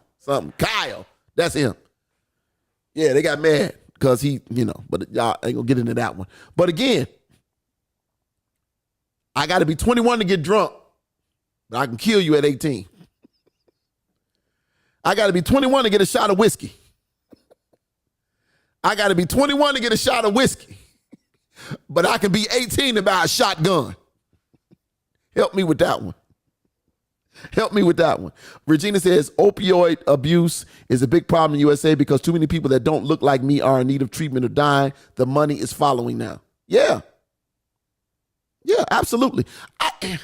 Kyle, that's him. Yeah, they got mad because he, but y'all ain't gonna get into that one. But again, I got to be 21 to get drunk, but I can kill you at 18. I got to be 21 to get a shot of whiskey. I got to be 21 to get a shot of whiskey, but I can be 18 to buy a shotgun. Help me with that one. Regina says, opioid abuse is a big problem in the USA because too many people that don't look like me are in need of treatment or dying. The money is following now. Yeah, absolutely. I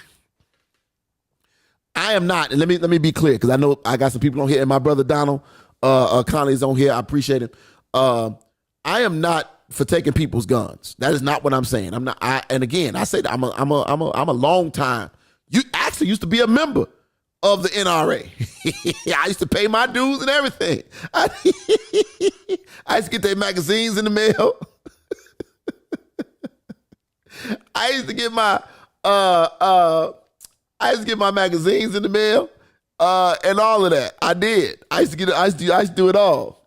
am not, and let me be clear, because I know I got some people on here, and my brother Donald Conley is on here. I appreciate him. I am not for taking people's guns. That is not what I'm saying. I'm not. And again, I say that I'm a long time. You actually used to be a member of the NRA. I used to pay my dues and everything. I used to get their magazines in the mail. I used to get my magazines in the mail and all of that. I did. I used to do it all.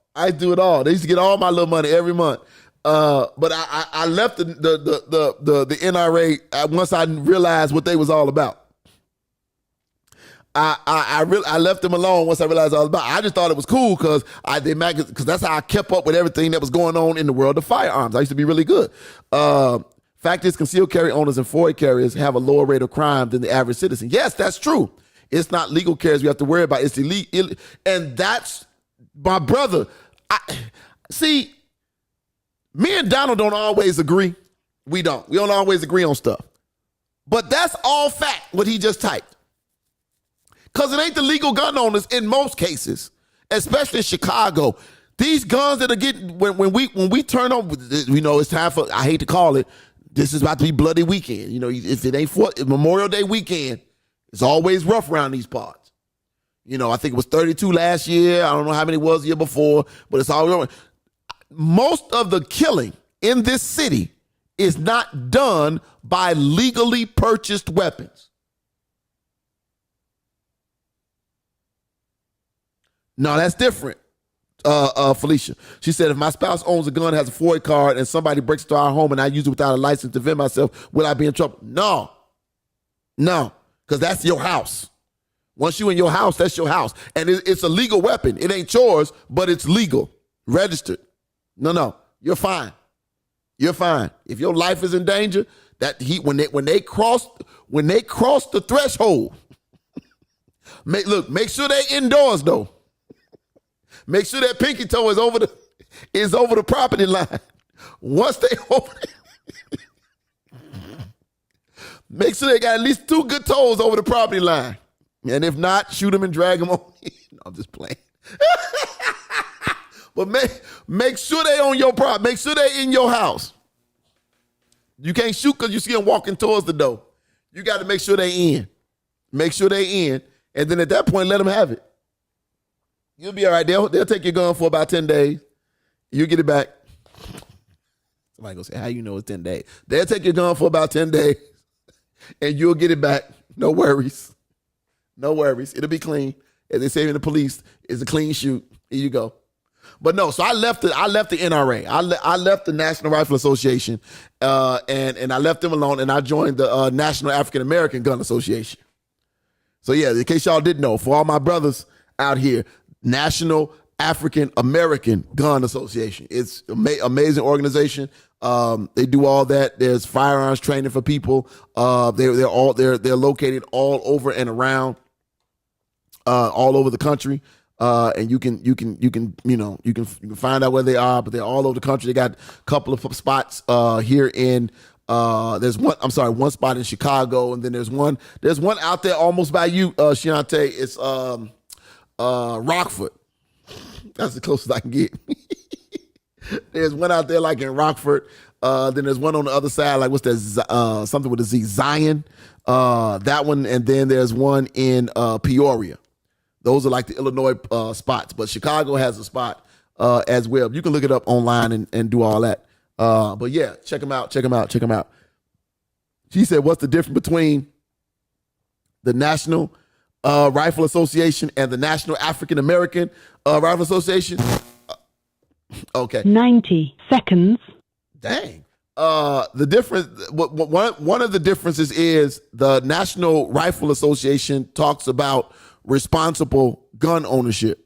They used to get all my little money every month. But I left the NRA once I realized what they was all about. I left them alone once I realized all about it. I just thought it was cool because that's how I kept up with everything that was going on in the world of firearms. I used to be really good. Fact is, concealed carry owners and FOID carriers have a lower rate of crime than the average citizen. Yes, that's true. It's not legal carriers we have to worry about. It's illegal. And that's my brother. See, me and Donald don't always agree. We don't always agree on stuff. But that's all fact, what he just typed. Because it ain't the legal gun owners in most cases, especially in Chicago. These guns that are getting, when we turn on, it's time for, I hate to call it, this is about to be bloody weekend. If it ain't Memorial Day weekend, it's always rough around these parts. You know, I think it was 32 last year. I don't know how many it was the year before, but it's all over. Most of the killing in this city is not done by legally purchased weapons. No, that's different. Felicia. She said, if my spouse owns a gun, has a FOID card, and somebody breaks into our home and I use it without a license to defend myself, will I be in trouble? No, because that's your house. Once you in your house, that's your house. And it's a legal weapon. It ain't yours, but it's legal, registered. No, you're fine. You're fine. If your life is in danger, when they cross the threshold, make sure they indoors though. Make sure that pinky toe is over the property line. Once they over make sure they got at least 2 good toes over the property line. And if not, shoot them and drag them on. No, I'm just playing. But make sure they on your property. Make sure they in your house. You can't shoot because you see them walking towards the door. You got to make sure they in. Make sure they in. And then at that point, let them have it. You'll be all right. They'll take your gun for about 10 days. You get it back. Somebody gonna say, how you know it's 10 days? They'll take your gun for about 10 days and you'll get it back. No worries. No worries. It'll be clean. As they say in the police, it's a clean shoot. Here you go. But no, so I left the NRA. I left the National Rifle Association, and I left them alone, and I joined the National African American Gun Association. So yeah, in case y'all didn't know, for all my brothers out here, National African American Gun Association. It's amazing organization. They do all that. There's firearms training for people. They're located all over and around, all over the country. And you can find out where they are, but they're all over the country. They got a couple of spots here in one spot in Chicago, and then there's one out there almost by you, Shiante. It's Rockford. That's the closest I can get. There's one out there like in Rockford. Then there's one on the other side, like what's that? Something with a Z, Zion. That one, and then there's one in Peoria. Those are like the Illinois spots, but Chicago has a spot as well. You can look it up online and do all that. But yeah, check them out. She said, what's the difference between the National Rifle Association and the National African American Rifle Association? Okay. 90 seconds. Dang. The difference, one of the differences is the National Rifle Association talks about responsible gun ownership,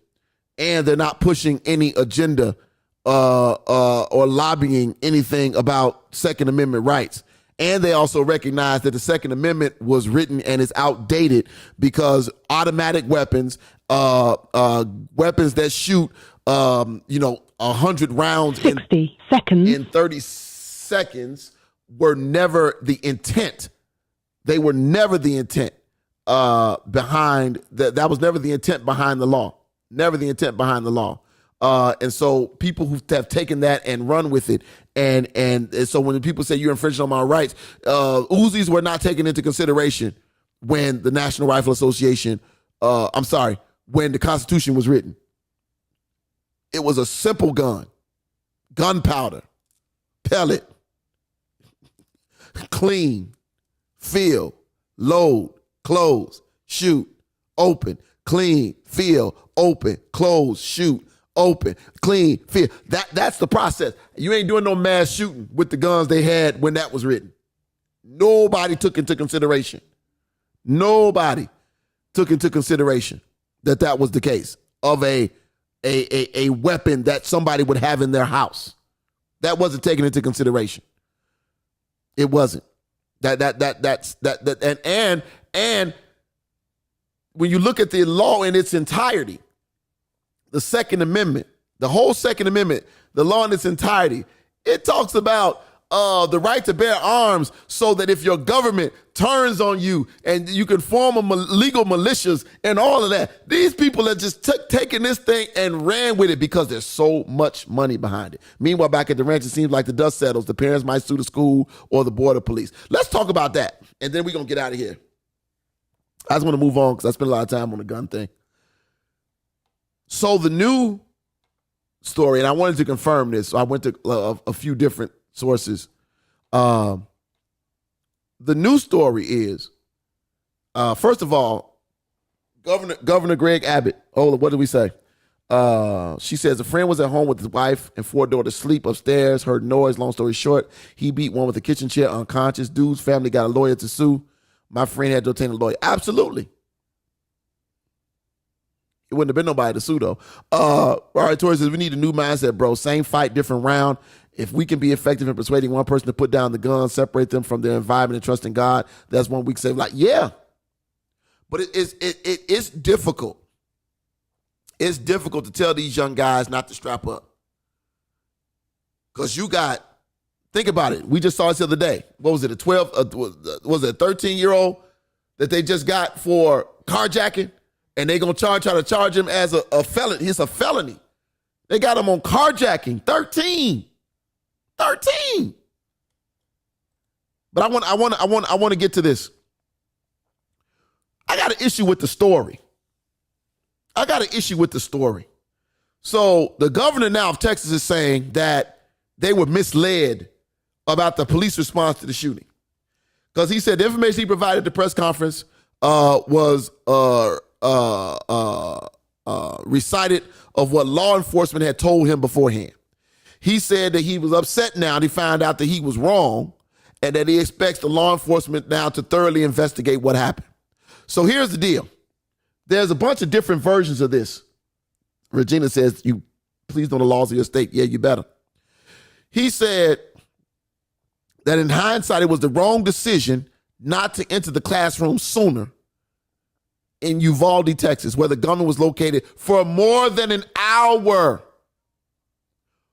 and they're not pushing any agenda or lobbying anything about Second Amendment rights. And they also recognize that the Second Amendment was written and is outdated because automatic weapons, weapons that shoot, 100 rounds 60 seconds in 30 seconds were never the intent. They were never the intent behind that was never the intent behind the law. Never the intent behind the law. And so people who have taken that and run with it, and so when people say you're infringing on my rights, Uzis were not taken into consideration when the National Rifle Association, when the Constitution was written. It was a simple gun, gunpowder, pellet, clean, fill, load, close, shoot, open, clean, fill, open, close, shoot, open, clean, fill. That's the process. You ain't doing no mass shooting with the guns they had when that was written. Nobody took into consideration. Nobody took into consideration that was the case of a weapon that somebody would have in their house. That wasn't taken into consideration. It wasn't. And when you look at the law in its entirety, the Second Amendment, the whole Second Amendment, the law in its entirety, it talks about the right to bear arms so that if your government turns on you and you can form legal militias and all of that. These people are just taking this thing and ran with it because there's so much money behind it. Meanwhile, back at the ranch, it seems like the dust settles. The parents might sue the school or the border police. Let's talk about that, and then we're going to get out of here. I just want to move on because I spent a lot of time on the gun thing. So the new story, and I wanted to confirm this, so I went to a few different sources. The new story is, first of all, Governor Greg Abbott. Oh, what did we say? She says a friend was at home with his wife and 4 daughters asleep upstairs, heard noise. Long story short, he beat one with a kitchen chair unconscious. Dude's family got a lawyer to sue. My friend had to obtain a lawyer. Absolutely. It wouldn't have been nobody to sue, though. All right, Tori says, we need a new mindset, bro. Same fight, different round. If we can be effective in persuading one person to put down the gun, separate them from their environment and trust in God, that's one week save life. Yeah. But it's difficult. It's difficult to tell these young guys not to strap up. Because think about it. We just saw this the other day. What was it, was it a 13-year-old that they just got for carjacking? And they're going to try to charge him as a felon. It's a felony. They got him on carjacking. 13. But I want to get to this. I got an issue with the story. So the governor now of Texas is saying that they were misled about the police response to the shooting. Because he said the information he provided at the press conference was recited of what law enforcement had told him beforehand. He said that he was upset now and he found out that he was wrong and that he expects the law enforcement now to thoroughly investigate what happened. So here's the deal. There's a bunch of different versions of this. Regina says, you please know the laws of your state. Yeah, you better. He said that in hindsight, it was the wrong decision not to enter the classroom sooner in Uvalde, Texas, where the gunman was located for more than an hour.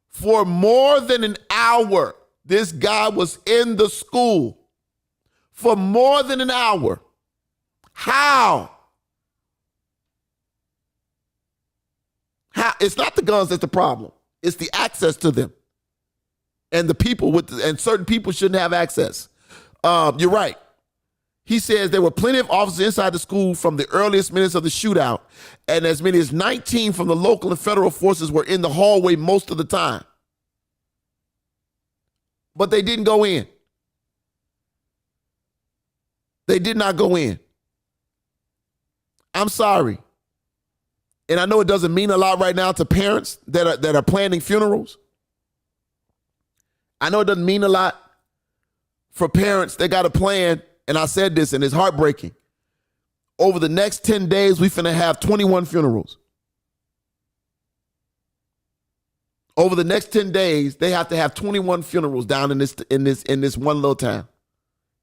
For more than an hour, this guy was in the school. For more than an hour. How? It's not the guns that's the problem. It's the access to them. And the people and certain people shouldn't have access. You're right. He says there were plenty of officers inside the school from the earliest minutes of the shootout, and as many as 19 from the local and federal forces were in the hallway most of the time. But they didn't go in. They did not go in. I'm sorry. And I know it doesn't mean a lot right now to parents that are planning funerals. I know it doesn't mean a lot for parents that got to plan. And I said this, and it's heartbreaking. Over the next 10 days, we finna have 21 funerals. Over the next 10 days, they have to have 21 funerals down in this one little town.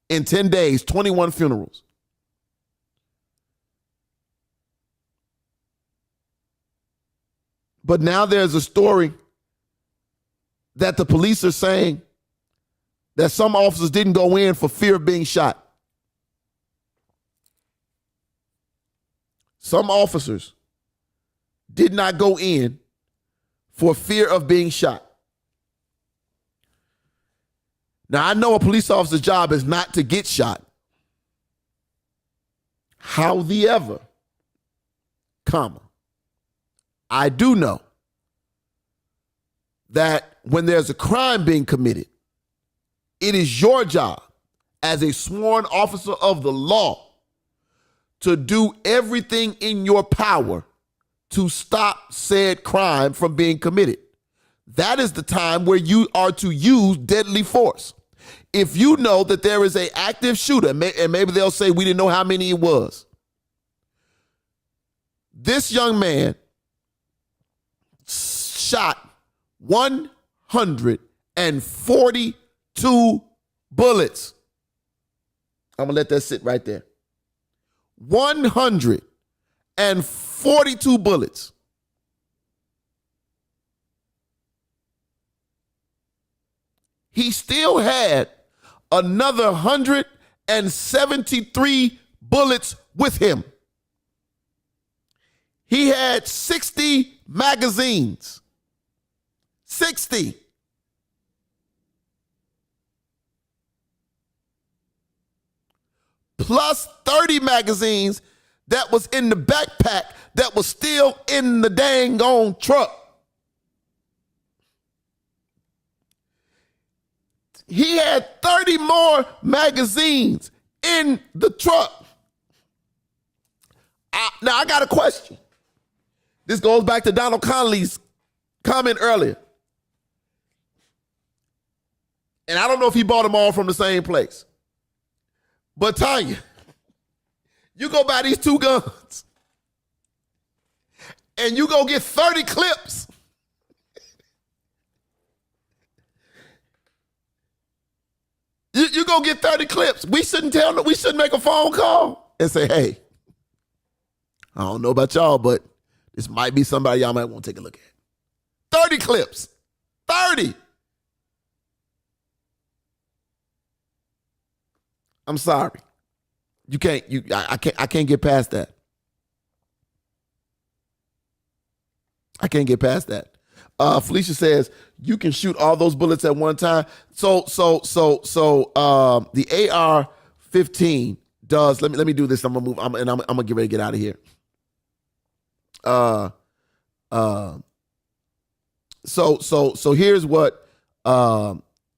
In 10 days, 21 funerals. But now there's a story that the police are saying that some officers didn't go in for fear of being shot. Some officers did not go in for fear of being shot. Now, I know a police officer's job is not to get shot. However, I do know that when there's a crime being committed, it is your job as a sworn officer of the law to do everything in your power to stop said crime from being committed. That is the time where you are to use deadly force. If you know that there is an active shooter, and maybe they'll say we didn't know how many it was. This young man shot 142 bullets. I'm going to let that sit right there. 142 bullets. He still had another 173 bullets with him. He had 60 magazines. 60. Plus 30 magazines that was in the backpack that was still in the dang on truck. He had 30 more magazines in the truck. Now, I got a question. This goes back to Donald Conley's comment earlier. And I don't know if he bought them all from the same place. But Tanya, you go buy these 2 guns and you go get 30 clips. You go get 30 clips. We shouldn't make a phone call and say, hey, I don't know about y'all, but this might be somebody y'all might want to take a look at. 30 clips. 30. I'm sorry. I can't get past that. I can't get past that. Felicia says you can shoot all those bullets at one time. So the AR-15 does. Let me do this. I'm gonna move. I'm gonna get ready to get out of here. So here's what.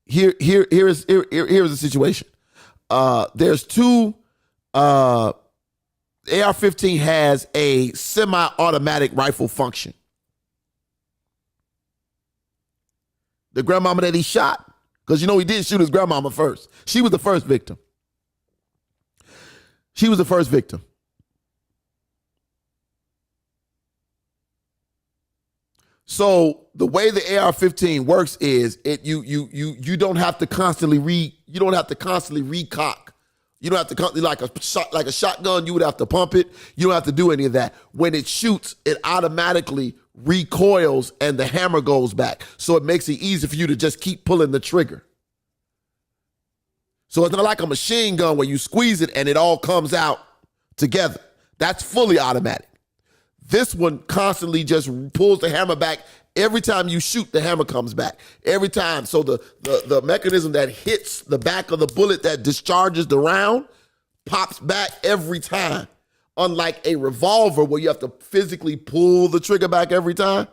Here's the situation. There's 2. AR-15 has a semi-automatic rifle function. The grandmama that he shot, because he did shoot his grandmama first. She was the first victim. So the way the AR-15 works is you don't have to constantly recock. You don't have to constantly like a shotgun. You would have to pump it. You don't have to do any of that. When it shoots, it automatically recoils and the hammer goes back. So it makes it easy for you to just keep pulling the trigger. So it's not like a machine gun where you squeeze it and it all comes out together. That's fully automatic. This one constantly just pulls the hammer back. Every time you shoot, the hammer comes back. Every time. So the mechanism that hits the back of the bullet that discharges the round pops back every time. Unlike a revolver where you have to physically pull the trigger back every time.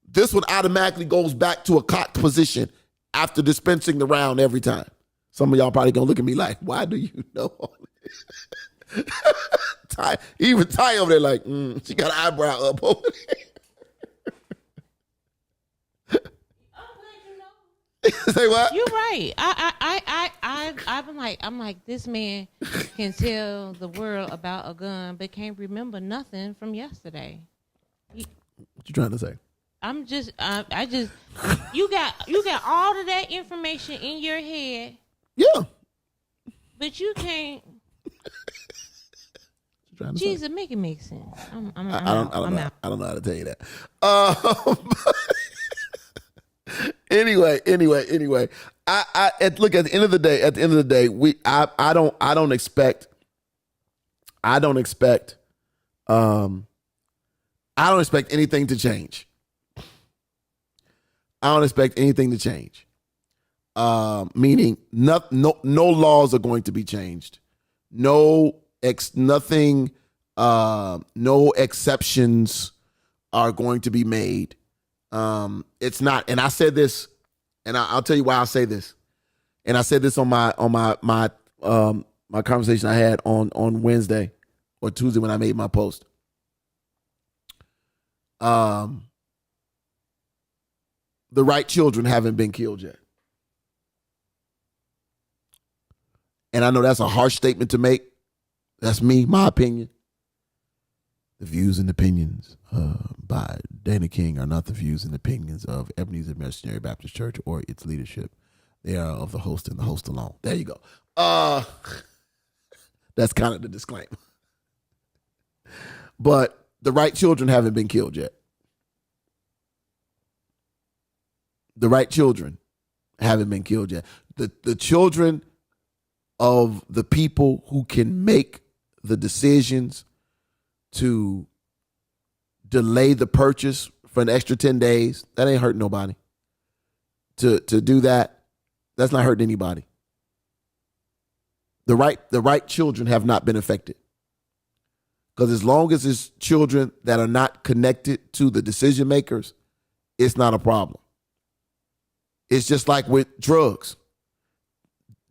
This one automatically goes back to a cocked position after dispensing the round every time. Some of y'all probably gonna look at me like, why do you know all this? Even Ty over there like, she got an eyebrow up over there. Say what? You're right. I'm like, this man can tell the world about a gun, but can't remember nothing from yesterday. What you trying to say? You got all of that information in your head. Yeah. But you can't. Jesus, make it make sense. I'm out. I don't know how to tell you that. Anyway. I look, at the end of the day, I don't expect anything to change. Meaning no laws are going to be changed. No exceptions are going to be made. It's not, and I said this, and I'll tell you why I say this. And I said this on my conversation I had on Wednesday or Tuesday when I made my post. The right children haven't been killed yet. And I know that's a harsh statement to make. That's me, my opinion. The views and opinions by Dana King are not the views and opinions of Ebenezer Missionary Baptist Church or its leadership. They are of the host and the host alone. There you go. That's kind of the disclaimer. But the right children haven't been killed yet. The right children haven't been killed yet. The children of the people who can make the decisions to delay the purchase for an extra 10 days, that ain't hurting nobody. To do that, that's not hurting anybody. The right children have not been affected. Because as long as it's children that are not connected to the decision makers, it's not a problem. It's just like with drugs.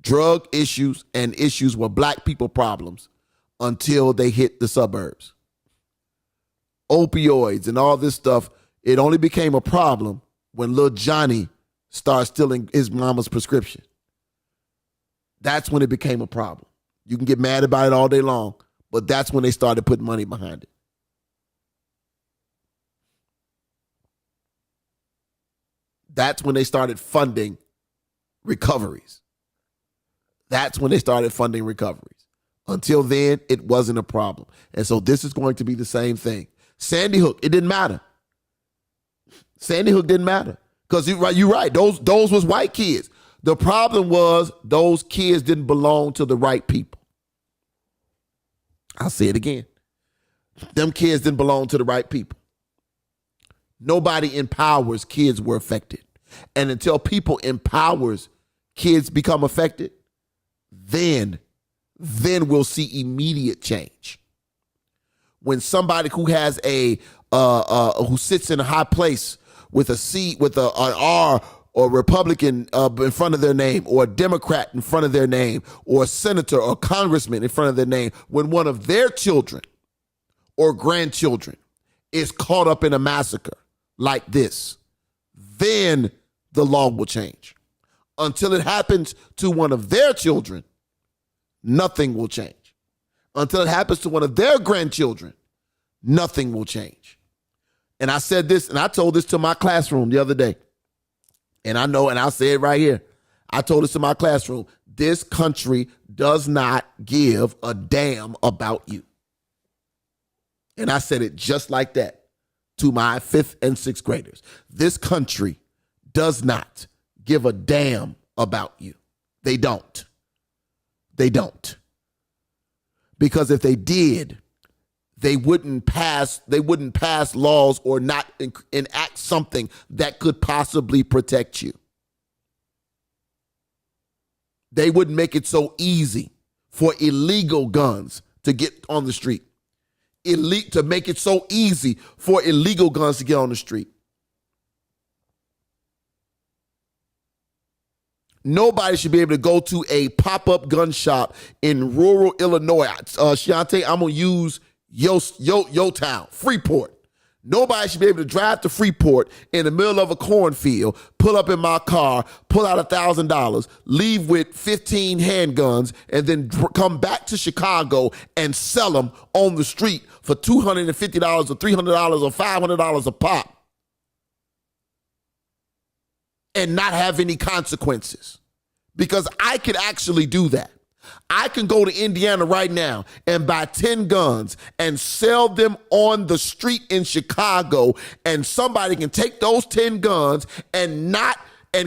Drug issues and issues were black people problems until they hit the suburbs. Opioids and all this stuff, it only became a problem when little Johnny started stealing his mama's prescription. That's when it became a problem. You can get mad about it all day long, but that's when they started putting money behind it. That's when they started funding recoveries. That's when they started funding recoveries. Until then, it wasn't a problem. And so this is going to be the same thing. Sandy Hook, it didn't matter. Sandy Hook didn't matter. Because you're right, those was white kids. The problem was those kids didn't belong to the right people. I'll say it again. Them kids didn't belong to the right people. Nobody empowers kids were affected. And until people empowers kids become affected, then we'll see immediate change. When somebody who has who sits in a high place with a C, with an R or Republican in front of their name, or a Democrat in front of their name, or a senator or congressman in front of their name, when one of their children or grandchildren is caught up in a massacre like this, then the law will change. Until it happens to one of their children, nothing will change. Until it happens to one of their grandchildren, nothing will change. And I said this, and I told this to my classroom the other day. And I know, and I'll say it right here. I told this to my classroom. This country does not give a damn about you. And I said it just like that to my 5th and 6th graders. This country does not give a damn about you. They don't. They don't. Because if they did, they wouldn't pass laws or not enact something that could possibly protect you. They wouldn't make it so easy for illegal guns to get on the street. To make it so easy for illegal guns to get on the street. Nobody should be able to go to a pop-up gun shop in rural Illinois. Shante, I'm going to use your town, Freeport. Nobody should be able to drive to Freeport in the middle of a cornfield, pull up in my car, pull out $1,000, leave with 15 handguns, and then come back to Chicago and sell them on the street for $250 or $300 or $500 a pop and not have any consequences. Because I could actually do that. I can go to Indiana right now and buy 10 guns and sell them on the street in Chicago, and somebody can take those 10 guns and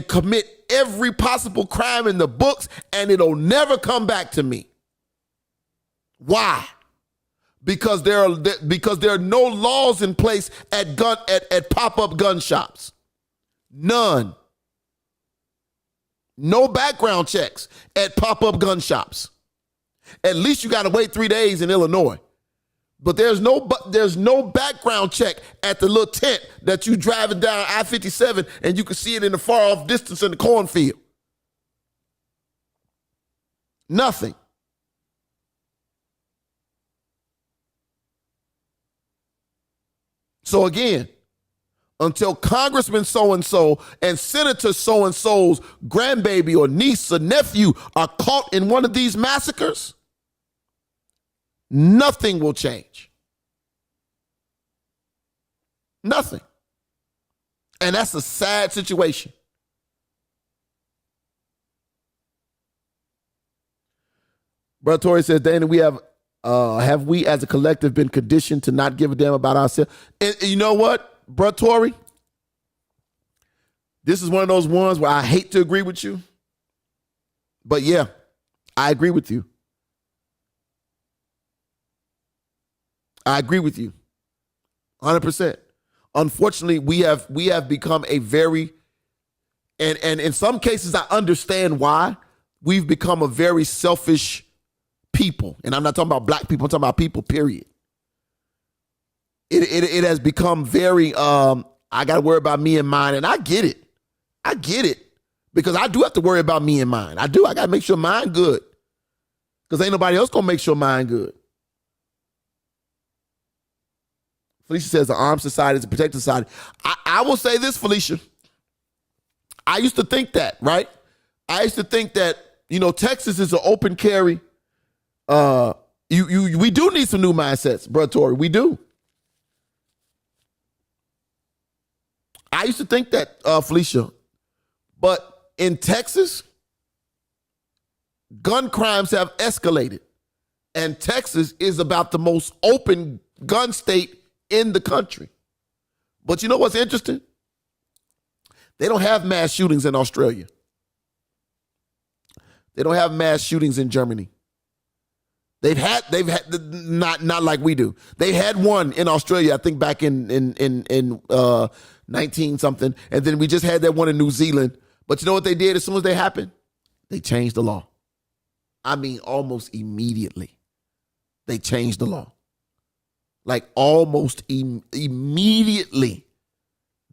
commit every possible crime in the books, and it'll never come back to me. Why? Because there are no laws in place at pop-up gun shops. None. No background checks at pop-up gun shops. At least you got to wait 3 days in Illinois. But there's no background check at the little tent that you driving down I-57 and you can see it in the far off distance in the cornfield. Nothing. So again, until Congressman so-and-so and Senator so-and-so's grandbaby or niece or nephew are caught in one of these massacres, nothing will change. Nothing. And that's a sad situation. Brother Torrey says, Dana, have we as a collective been conditioned to not give a damn about ourselves? And you know what? Bruh Tory, this is one of those ones where I hate to agree with you. But yeah, I agree with you. I agree with you 100%. Unfortunately, we have become a very, and in some cases I understand why, we've become a very selfish people. And I'm not talking about black people, I'm talking about people, period. it has become very, I got to worry about me and mine. And I get it. Because I do have to worry about me and mine. I got to make sure mine good. Because ain't nobody else going to make sure mine good. Felicia says the armed society is a protected society. I will say this, Felicia. I used to think that, right? I used to think that, Texas is an open carry. We do need some new mindsets, bro, Tory. We do. I used to think that, Felicia. But in Texas, gun crimes have escalated. And Texas is about the most open gun state in the country. But you know what's interesting? They don't have mass shootings in Australia. They don't have mass shootings in Germany. They've had not like we do. They had one in Australia, I think back in 19 something, and then we just had that one in New Zealand. But you know what they did as soon as they happened? They changed the law. I mean, almost immediately. They changed the law. Like almost immediately,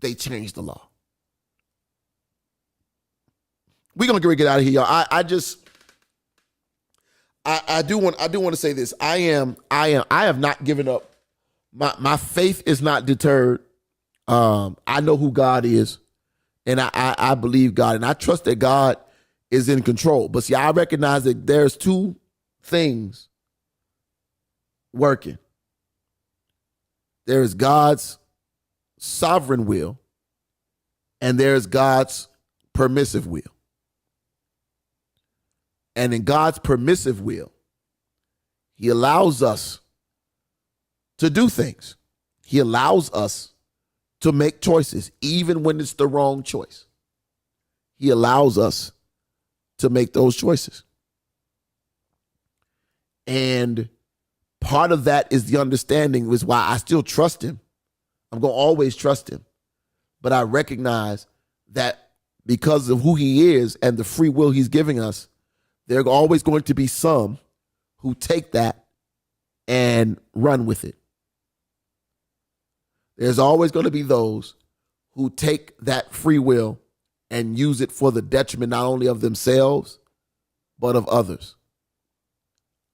they changed the law. We're gonna get out of here, y'all. I do want to say this. I have not given up. My faith is not deterred. I know who God is, and I believe God, and I trust that God is in control. But see, I recognize that there's two things working. There is God's sovereign will, and there's God's permissive will. And in God's permissive will, he allows us to do things. He allows us to make choices, even when it's the wrong choice. He allows us to make those choices. And part of that is the understanding, is why I still trust him. I'm going to always trust him. But I recognize that because of who he is and the free will he's giving us, there are always going to be some who take that and run with it. There's always going to be those who take that free will and use it for the detriment not only of themselves, but of others.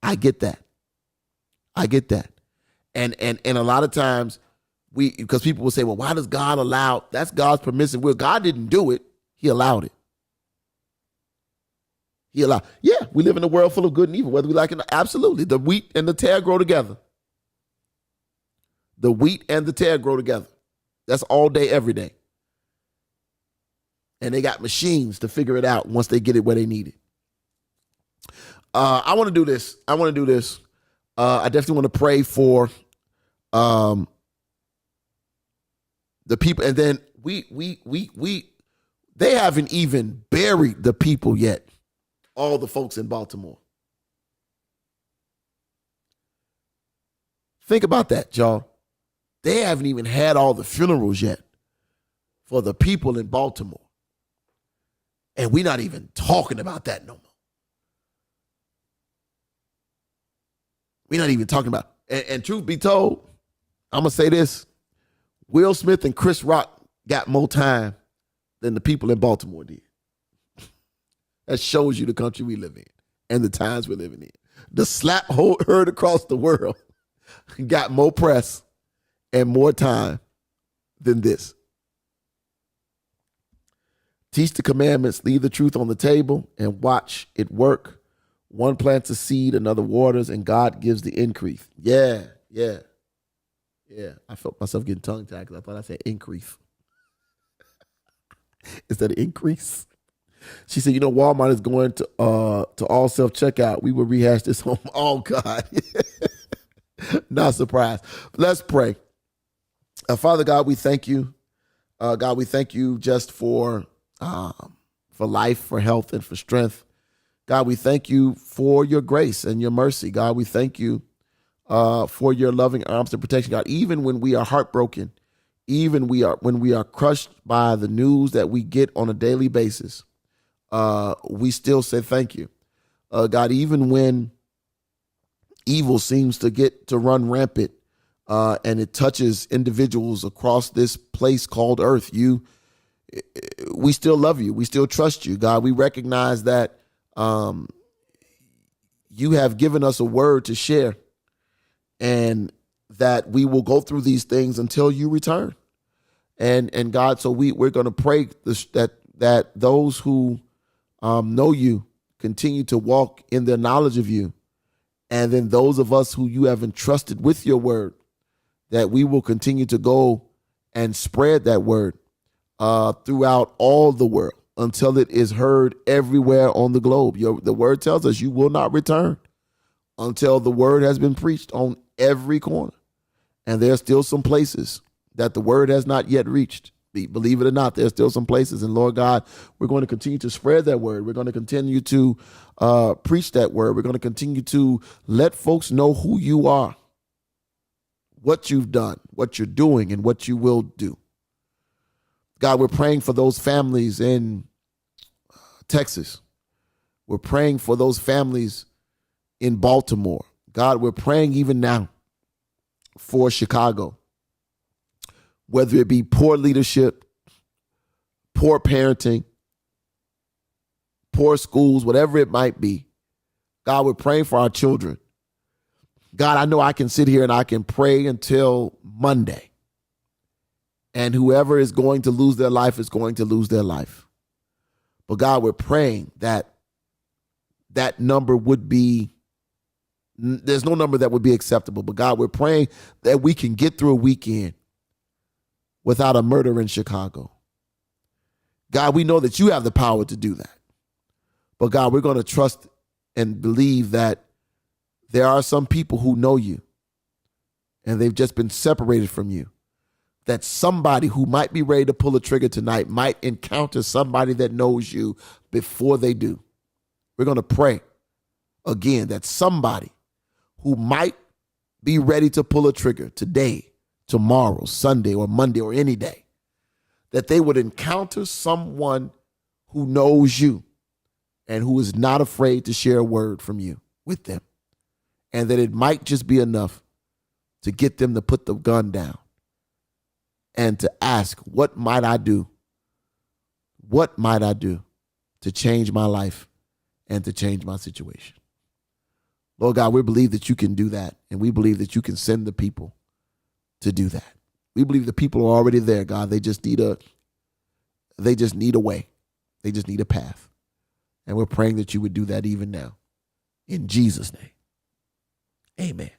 I get that. And a lot of times because people will say, well, why does God allow? That's God's permissive will. God didn't do it. He allowed it. Yeah, we live in a world full of good and evil, whether we like it or not. Absolutely. The wheat and the tare grow together. The wheat and the tare grow together. That's all day, every day. And they got machines to figure it out once they get it where they need it. I want to do this. I definitely want to pray for the people. And then they haven't even buried the people yet. All the folks in Baltimore. Think about that, y'all. They haven't even had all the funerals yet for the people in Baltimore. And we're not even talking about that no more. We're not even talking about, and truth be told, I'm going to say this, Will Smith and Chris Rock got more time than the people in Baltimore did. That shows you the country we live in and the times we're living in. The slap heard across the world got more press and more time than this. Teach the commandments, leave the truth on the table, and watch it work. One plants a seed, another waters, and God gives the increase. Yeah. I felt myself getting tongue-tied because I thought I said increase. Is that an increase? She said, Walmart is going to all self-checkout. We will rehash this home. Oh, God. Not surprised. Let's pray. Father God, we thank you. God, we thank you just for life, for health, and for strength. God, we thank you for your grace and your mercy. God, we thank you for your loving arms and protection. God, even when we are heartbroken, even when we are crushed by the news that we get on a daily basis, we still say thank you. God, even when evil seems to run rampant, and it touches individuals across this place called Earth. We still love you. We still trust you, God. We recognize that you have given us a word to share, and that we will go through these things until you return. And God, so we're going to pray that those who know you continue to walk in their knowledge of you. And then those of us who you have entrusted with your word, that we will continue to go and spread that word throughout all the world until it is heard everywhere on the globe. The word tells us you will not return until the word has been preached on every corner. And there's still some places that the word has not yet reached. Believe it or not, there's still some places. And Lord God, we're going to continue to spread that word. We're going to continue to preach that word. We're going to continue to let folks know who you are, what you've done, what you're doing, and what you will do. God, we're praying for those families in Texas. We're praying for those families in Baltimore. God, we're praying even now for Chicago, whether it be poor leadership, poor parenting, poor schools, whatever it might be. God, we're praying for our children. God, I know I can sit here and I can pray until Monday, and whoever is going to lose their life is going to lose their life. But God, we're praying that that number would be, there's no number that would be acceptable. But God, we're praying that we can get through a weekend without a murder in Chicago. God, we know that you have the power to do that. But God, we're going to trust and believe that there are some people who know you and they've just been separated from you. That somebody who might be ready to pull a trigger tonight might encounter somebody that knows you before they do. We're going to pray again that somebody who might be ready to pull a trigger today, tomorrow, Sunday, or Monday, or any day, that they would encounter someone who knows you and who is not afraid to share a word from you with them. And that it might just be enough to get them to put the gun down and to ask, what might I do? What might I do to change my life and to change my situation? Lord God, we believe that you can do that, and we believe that you can send the people to do that. We believe the people are already there, God. They just need a way. They just need a path. And we're praying that you would do that even now. In Jesus' name. Amen.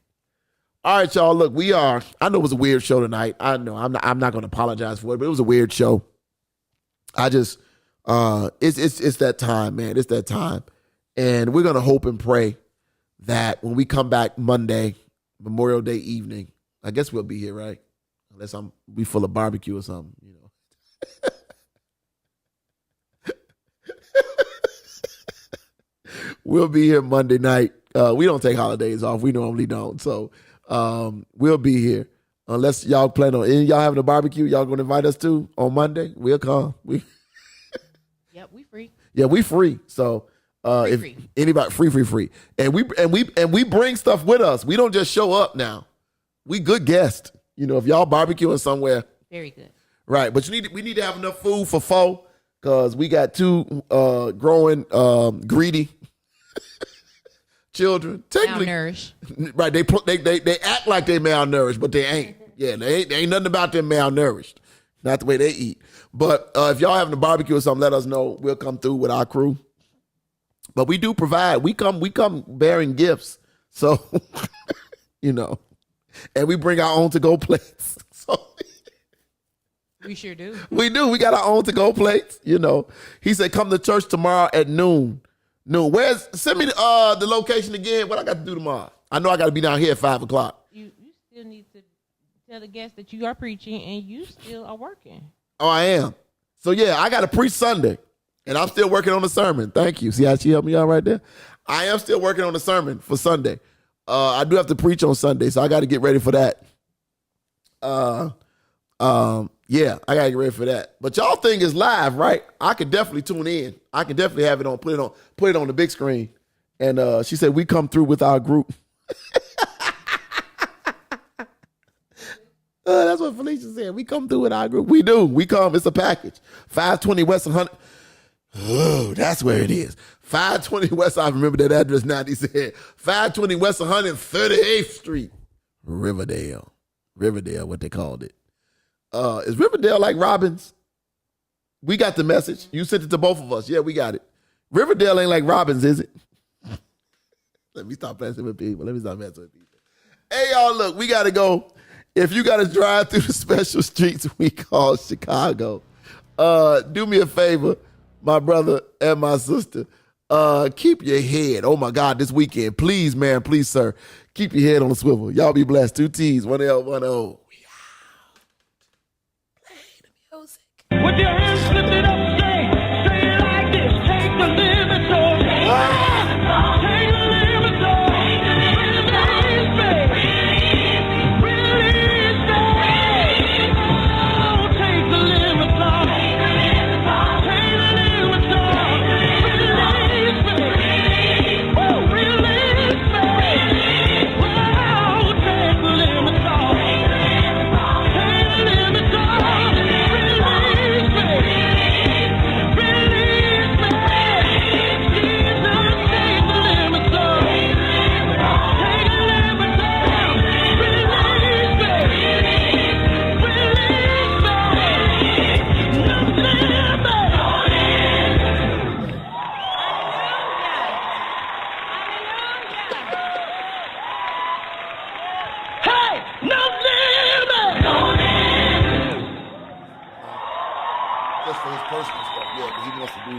All right, y'all. Look, I know it was a weird show tonight. I know I'm not going to apologize for it, but it was a weird show. I just, it's that time, man. It's that time. And we're going to hope and pray that when we come back Monday, Memorial Day evening, I guess we'll be here, right? Unless we full of barbecue or something, you know. We'll be here Monday night. We don't take holidays off. We normally don't. So we'll be here. Unless y'all plan on y'all having a barbecue, y'all gonna invite us to on Monday. We'll come. Yep, we free. Yeah, we free. So if free. anybody free. And we bring stuff with us. We don't just show up now. We good guests. You know, if y'all barbecuing somewhere. Very good. Right. But we need to have enough food for four, because we got two growing greedy children. Malnourished. Right. They act like they malnourished, but they ain't. Yeah, they ain't nothing about them malnourished. Not the way they eat. But if y'all having a barbecue or something, let us know. We'll come through with our crew. But we do provide. We come bearing gifts. So, you know, and we bring our own to-go plates. So We sure do. we do. We got our own to-go plates. You know, he said, come to church tomorrow at noon. Send me the location again. What I got to do tomorrow? I know I got to be down here at 5:00. You still need to tell the guests that you are preaching and you still are working. Oh, I am. So yeah, I got to preach Sunday, and I'm still working on the sermon. Thank you. See how she helped me out right there? I am still working on the sermon for Sunday. I do have to preach on Sunday, so I got to get ready for that. Yeah, I gotta get ready for that. But y'all thing is live, right? I could definitely tune in. I can definitely have it on, put it on the big screen. And she said we come through with our group. That's what Felicia said. We come through with our group. We do. We come. It's a package. 520 West 100. Oh, that's where it is. 520 West. I remember that address now. He said 520 West 138th Street, Riverdale. Riverdale, what they called it. Is Riverdale like Robbins? We got the message. You sent it to both of us. Yeah, we got it. Riverdale ain't like Robbins, is it? Let me stop messing with people. Hey, y'all, look, we got to go. If you got to drive through the special streets we call Chicago, do me a favor, my brother and my sister. Keep your head. Oh, my God, this weekend. Please, man, please, sir. Keep your head on the swivel. Y'all be blessed. 2 T's, 1 L, 1 O. With your hands lifted up, say it like this. Take the limits off. Take the limits off. Release me. Release me. Oh, take the limits off. Take the limits off. Release me. Oh, release me. Oh, take the limits off. Take the limits off. Just for his personal stuff, yeah, because he wants to do